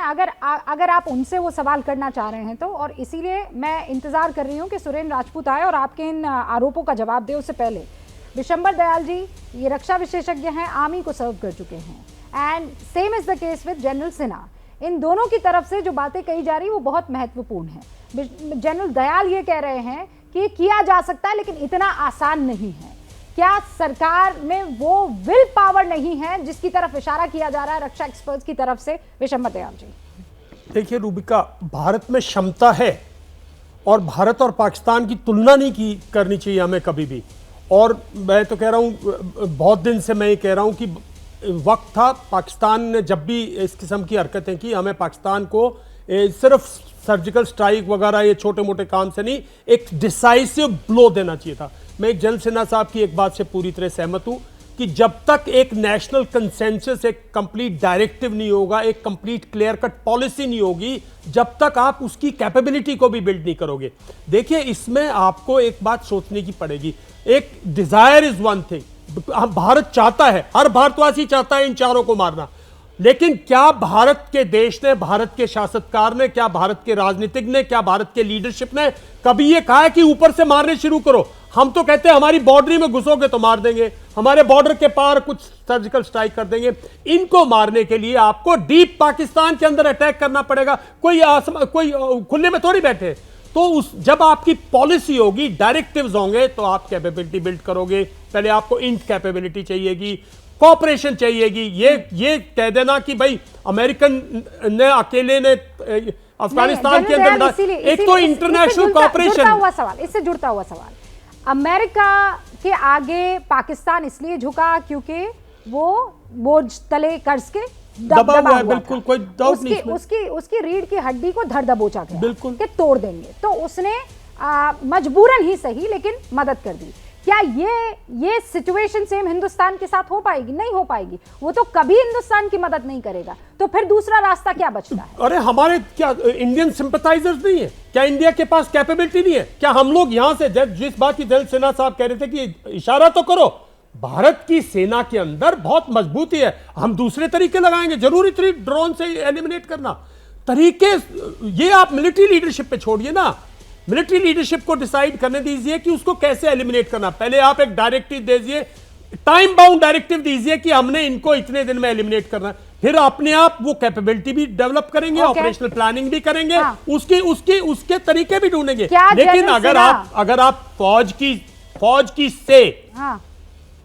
Speaker 1: अगर आप उनसे वो सवाल करना चाह रहे हैं तो, और इसीलिए मैं इंतजार कर रही हूँ कि सुरेंद्र राजपूत आए और आपके इन आरोपों का जवाब दे। उससे पहले विशंबर दयाल जी, ये रक्षा विशेषज्ञ हैं, आर्मी को सर्व कर चुके हैं, and same is the case with general Sinha. इन दोनों की तरफ से जो बातें कही जा रही है वो बहुत महत्वपूर्ण है। जनरल दयाल ये कह रहे हैं कि किया जा सकता है लेकिन इतना आसान नहीं है। क्या सरकार में वो विल पावर नहीं है जिसकी तरफ इशारा किया जा रहा है रक्षा एक्सपर्ट्स की तरफ से? विशंबर दयाल जी,
Speaker 3: देखिए रूबिका, भारत में क्षमता है और भारत और पाकिस्तान की तुलना नहीं करनी चाहिए हमें कभी भी। और मैं तो कह रहा हूँ, बहुत दिन से मैं ये कह रहा हूँ कि वक्त था, पाकिस्तान ने जब भी इस किस्म की हरकतें की, हमें पाकिस्तान को सिर्फ सर्जिकल स्ट्राइक वगैरह ये छोटे मोटे काम से नहीं, एक डिसाइसिव ब्लो देना चाहिए था। मैं एक जनरल सिन्हा साहब की एक बात से पूरी तरह सहमत हूं कि जब तक एक नेशनल कंसेंसस, एक कंप्लीट डायरेक्टिव नहीं होगा, एक कंप्लीट क्लियर कट पॉलिसी नहीं होगी, जब तक आप उसकी कैपेबिलिटी को भी बिल्ड नहीं करोगे। देखिए, इसमें आपको एक बात सोचने की पड़ेगी। एक desire is one thing, Bharat चाहता है, हर भारतवासी चाहता है इन चारों को मारना, लेकिन क्या भारत के देश ने, भारत के शासककार ने, क्या भारत के राजनीतिक ने, क्या भारत के लीडरशिप ने कभी ये कहा है कि ऊपर से मारने शुरू करो? हम तो कहते हैं हमारी बाउंड्री में घुसोगे तो मार देंगे, हमारे बॉर्डर के पार कुछ सर्जिकल स्ट्राइक कर देंगे। इनको मारने के लिए आपको डीप पाकिस्तान के अंदर अटैक करना पड़ेगा। कोई खुले में थोड़ी बैठे। तो जब आपकी पॉलिसी होगी, डायरेक्टिव्स होंगे, तो आप कैपेबिलिटी बिल्ड करोगे। पहले आपको इंट कैपेबिलिटी चाहिएगी, कॉपरेशन चाहिएगी। ये कह देना कि भाई अमेरिकन ने अकेले ने अफगानिस्तान के अंदर, एक तो इंटरनेशनल कॉपरेशन।
Speaker 1: इससे जुड़ता हुआ सवाल, अमेरिका के आगे पाकिस्तान इसलिए झुका क्योंकि वो बोझ तले कर्ज के दबा हुआ है, बिल्कुल कोई डाउट नहीं। उसकी रीढ़ की हड्डी को धर दबोचा गया, बिल्कुल कि तोड़ देंगे, तो उसने मजबूरन ही सही लेकिन मदद कर दी। क्या ये सिचुएशन सेम हिंदुस्तान के साथ हो पाएगी? नहीं हो पाएगी। वो तो कभी हिंदुस्तान की मदद नहीं करेगा, तो फिर दूसरा रास्ता क्या बचता है?
Speaker 3: अरे हमारे क्या इंडियन सिंपैथाइजर्स नहीं है? क्या इंडिया के पास कैपेबिलिटी नहीं है? क्या हम लोग यहां से, जिस बात की जनरल सिन्हा साहब कह रहे थे कि इशारा तो करो, भारत की सेना के अंदर बहुत मजबूती है, हम दूसरे तरीके लगाएंगे। जरूरी थी ड्रोन से एलिमिनेट करना तरीके, ये आप मिलिट्री लीडरशिप पे छोड़िए ना, मिलिट्री लीडरशिप को डिसाइड करने दीजिए कि उसको कैसे एलिमिनेट करना। पहले आप एक डायरेक्टिव दीजिए, टाइम बाउंड डायरेक्टिव दीजिए कि हमने इनको इतने दिन में एलिमिनेट करना है, फिर अपने आप वो कैपेबिलिटी भी डेवलप करेंगे, ऑपरेशनल प्लानिंग भी करेंगे, उसके तरीके भी ढूंढेंगे। लेकिन अगर आप फौज की से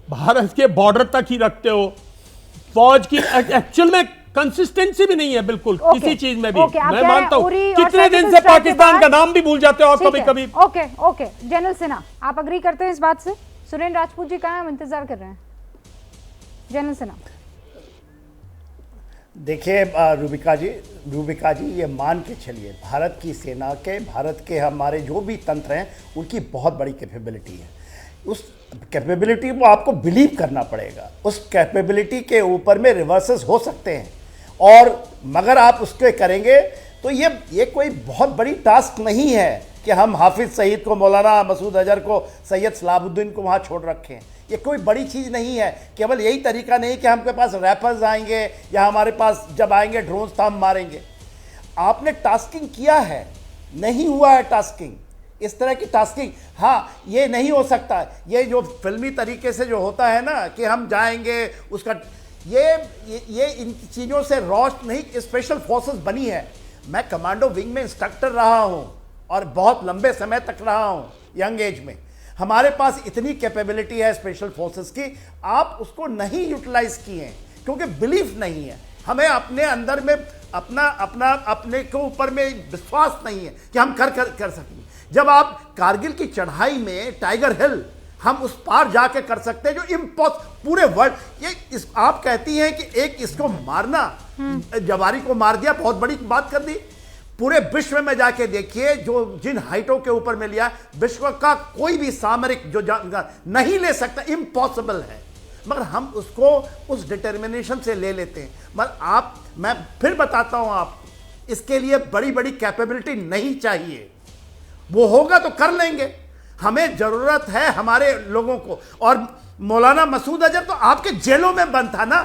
Speaker 3: भारत के बॉर्डर तक ही रखते हो, फौज की एक्चुअल में कंसिस्टेंसी भी नहीं है बिल्कुल किसी चीज में भी। मैं मानता हूं कितने दिन से पाकिस्तान का नाम भी भूल जाते हो आप कभी-कभी।
Speaker 1: ओके जनरल सिन्हा, आप अग्री करते हैं इस बात से? सुरेंद्र राजपूत जी कहां, हम इंतजार कर रहे हैं। जनरल सिन्हा,
Speaker 5: देखिए रूबिका जी ये मान के चलिए, भारत की सेना के, भारत के हमारे जो भी तंत्र हैं उनकी बहुत बड़ी कैपेबिलिटी है। उस कैपेबिलिटी को आपको बिलीव करना पड़ेगा। उस कैपेबिलिटी के ऊपर में रिवर्सेस हो सकते हैं, और मगर आप उसके करेंगे तो ये कोई बहुत बड़ी टास्क नहीं है कि हम हाफिज सईद को, मौलाना मसूद अजहर को, सैयद सलाहुद्दीन को वहाँ छोड़ रखें। ये कोई बड़ी चीज़ नहीं है। केवल यही तरीका नहीं कि हमके पास रैपर्स आएंगे या हमारे पास जब आएंगे ड्रोन्स तो हम मारेंगे। आपने टास्किंग किया है, नहीं हुआ है टास्किंग, इस तरह की टास्किंग। हाँ, ये नहीं हो सकता, ये जो फिल्मी तरीके से जो होता है ना कि हम जाएंगे उसका, ये इन चीज़ों से रोस्ट नहीं। स्पेशल फोर्सेस बनी है, मैं कमांडो विंग में इंस्ट्रक्टर रहा हूँ और बहुत लंबे समय तक रहा हूँ यंग एज में। हमारे पास इतनी कैपेबिलिटी है स्पेशल फोर्सेस की, आप उसको नहीं यूटिलाइज किए हैं क्योंकि बिलीफ नहीं है। हमें अपने अंदर में अपने के ऊपर में विश्वास नहीं है कि हम कर सकेंगे। जब आप कारगिल की चढ़ाई में टाइगर हिल, हम उस पार जाके कर सकते हैं जो पूरे वर्ल्ड, आप कहती हैं कि एक इसको मारना, जवारी को मार दिया, बहुत बड़ी बात कर दी। पूरे विश्व में जाके देखिए जो जिन हाइटों के ऊपर में लिया, विश्व का कोई भी सामरिक जो नहीं ले सकता, इम्पॉसिबल है, मगर हम उसको उस डिटर्मिनेशन से ले लेते हैं। मगर मैं फिर बताता हूं आपको, इसके लिए बड़ी बड़ी कैपेबिलिटी नहीं चाहिए, वो होगा तो कर लेंगे। हमें जरूरत है हमारे लोगों को। और मौलाना मसूद अजहर तो आपके जेलों में बंद था ना,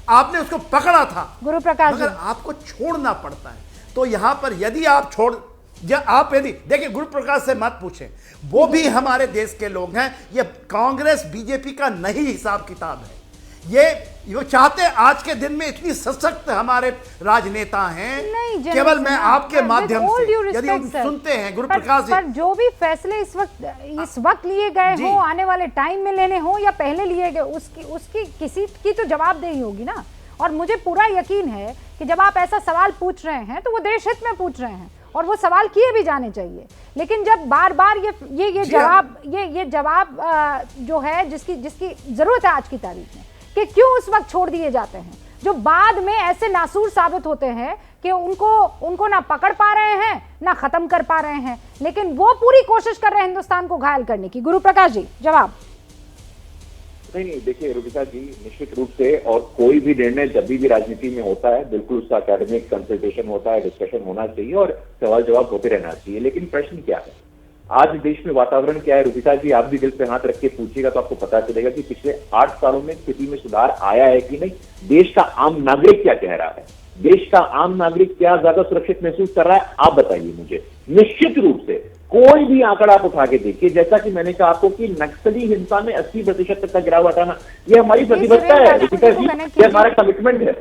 Speaker 5: आपने उसको पकड़ा था,
Speaker 1: गुरु प्रकाश
Speaker 5: मगर आपको छोड़ना पड़ता है। तो यहां पर यदि आप यदि देखिए, गुरु प्रकाश से मत पूछें, वो भी हमारे देश के लोग हैं। ये कांग्रेस बीजेपी का नहीं हिसाब किताब है। ये चाहते आज के दिन में इतनी सशक्त हमारे राजनेता हैं। केवल मैं आपके माध्यम से यदि हम सुनते हैं गुरु प्रकाश जी,
Speaker 1: पर जो भी फैसले इस वक्त लिए गए हो, आने वाले टाइम में लेने हो या पहले लिए गए, उसकी किसी की तो जवाबदेही होगी ना। और मुझे पूरा यकीन है कि जब आप ऐसा सवाल पूछ रहे हैं तो वो देश हित में पूछ रहे हैं और वो सवाल किए भी जाने चाहिए। लेकिन जब बार बार ये जवाब जो है जिसकी जरूरत है आज की तारीख में, कि क्यों उस वक्त छोड़ दिए जाते हैं जो बाद में ऐसे नासूर साबित होते हैं कि उनको ना पकड़ पा रहे हैं ना खत्म कर पा रहे हैं, लेकिन वो पूरी कोशिश कर रहे हैं हिंदुस्तान को घायल करने की। गुरु प्रकाश जी, जवाब।
Speaker 7: नहीं, देखिए रूबिका जी, निश्चित रूप से, और कोई भी निर्णय जब भी राजनीति में होता है, बिल्कुल उसका एकेडमिक कंसल्टेशन होता है, डिस्कशन होना चाहिए और सवाल जवाब होते रहना चाहिए। लेकिन प्रश्न क्या है, आज देश में वातावरण क्या है रूबिका जी? आप भी दिल पे हाथ रख के पूछिएगा तो आपको पता चलेगा कि पिछले 8 सालों में स्थिति में सुधार आया है कि नहीं। देश का आम नागरिक क्या कह रहा है, देश का आम नागरिक क्या ज्यादा सुरक्षित महसूस कर रहा है, आप बताइए मुझे। निश्चित रूप से कोई भी आंकड़ा आप उठा के देखिए, जैसा कि मैंने कहा आपको कि नक्सली हिंसा में 80% तक का गिरावट आना, ये हमारी प्रतिबद्धता है रूबिका जी, ये हमारा कमिटमेंट है।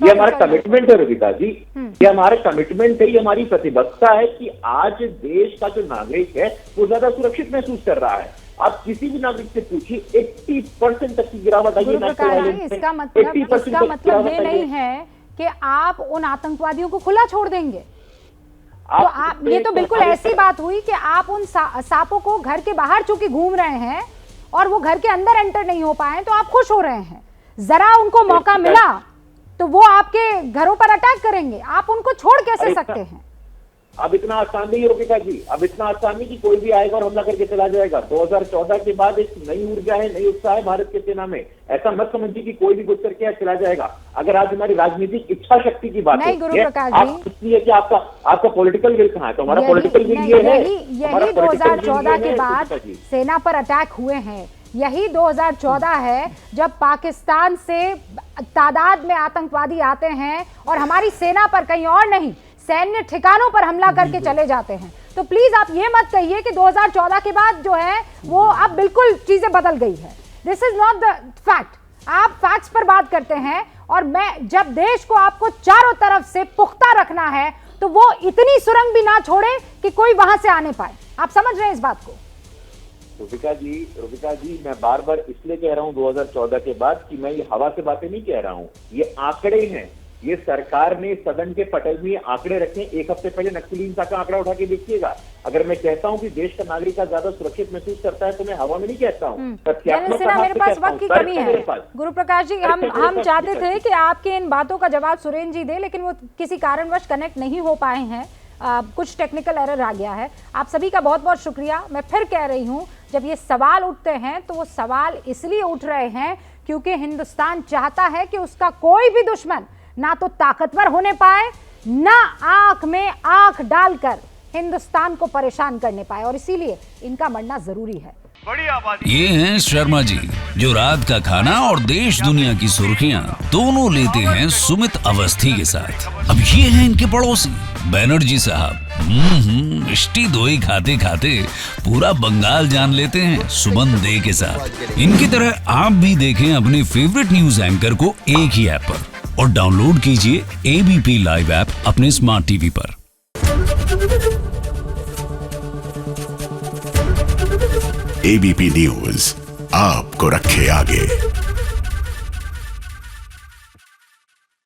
Speaker 7: ये हमारा कमिटमेंट है रूबिका जी, ये हमारा कमिटमेंट है, ये हमारी प्रतिबद्धता है कि आज देश का जो नागरिक है वो ज्यादा सुरक्षित महसूस कर रहा है। आप किसी भी नागरिक से पूछिए, 80% तक की गिरावट आई है।
Speaker 1: इसका मतलब ये नहीं है कि आप उन आतंकवादियों को खुला छोड़ देंगे। तो आप, ये तो बिल्कुल ऐसी बात हुई कि आप उन सांपों को घर के बाहर चूंकि घूम रहे हैं और वो घर के अंदर एंटर नहीं हो पाए तो आप खुश हो रहे हैं। जरा उनको मौका मिला तो वो आपके घरों पर अटैक करेंगे, आप उनको छोड़ कैसे सकते हैं?
Speaker 7: अब इतना आसान नहीं है रूबिका जी, अब इतना आसान नहीं कि कोई भी आएगा और हमला करके चला जाएगा। 2014 के बाद एक नई ऊर्जा है, नई उत्साह है भारत के सेना में। ऐसा मत समझिए कि कोई भी घुस करके चला जाएगा। अगर आज हमारी राजनीतिक इच्छा शक्ति की बात है, आप पूछती है कि आपका पॉलिटिकल विल कहाँ है, तो हमारा पॉलिटिकल विल ये है।
Speaker 1: यही 2014 के बाद सेना पर अटैक हुए हैं, यही 2014 है जब पाकिस्तान से तादाद में आतंकवादी आते हैं और हमारी सेना पर कहीं और नहीं सैन्य ठिकानों पर हमला करके चले जाते हैं। तो प्लीज आप ये मत कहिए कि 2014 के बाद जो है वो अब बिल्कुल चीजें बदल गई है। This is not the fact. आप फैक्ट्स पर बात करते हैं और मैं जब देश को आपको चारों तरफ से पुख्ता रखना है तो वो इतनी सुरंग भी ना छोड़े कि कोई वहां से आने पाए। आप समझ रहे हैं इस बात को?
Speaker 7: रूबिका जी, मैं बार बार इसलिए कह रहा हूं 2014 के बाद कि मैं ये हवा से बातें नहीं कह रहा हूं, ये आंकड़े हैं। ये सरकार ने सदन के पटल में आंकड़े रखे। एक हफ्ते पहले नक्सली हिंसा का आंकड़ा उठा के देखिएगा। अगर मैं कहता हूं कि देश का नागरिक का ज्यादा सुरक्षित महसूस करता है तो मैं हवा में नहीं कहता हूं, तथ्यात्मक आधार
Speaker 1: मेरे
Speaker 7: पे
Speaker 1: पास
Speaker 7: कहता
Speaker 1: वक्त की
Speaker 7: हूं।
Speaker 1: कमी है गुरु प्रकाश जी, हम चाहते थे कि आपके इन बातों का जवाब सुरेंद्र जी दे, लेकिन वो किसी कारणवश कनेक्ट नहीं हो पाए हैं। कुछ टेक्निकल एरर आ गया है। आप सभी का बहुत बहुत शुक्रिया। मैं फिर कह रही हूं, जब ये सवाल उठते हैं तो वो सवाल इसलिए उठ रहे हैं क्योंकि हिंदुस्तान चाहता है कि उसका कोई भी दुश्मन ना तो ताकतवर होने पाए, ना आंख में आंख डालकर हिंदुस्तान को परेशान करने पाए, और इसीलिए इनका मरना जरूरी है।
Speaker 8: ये हैं शर्मा जी, जो रात का खाना और देश दुनिया की सुर्खियां दोनों लेते हैं सुमित अवस्थी के साथ। अब ये हैं इनके पड़ोसी बनर्जी साहब। मिष्टी दोई खाते खाते पूरा बंगाल जान लेते हैं सुमन दे के साथ। इनकी तरह आप भी देखें अपने फेवरेट न्यूज एंकर को एक ही ऐप पर, और डाउनलोड कीजिए एबीपी लाइव ऐप अपने स्मार्ट टीवी पर।
Speaker 9: एबीपी न्यूज आपको रखे आगे।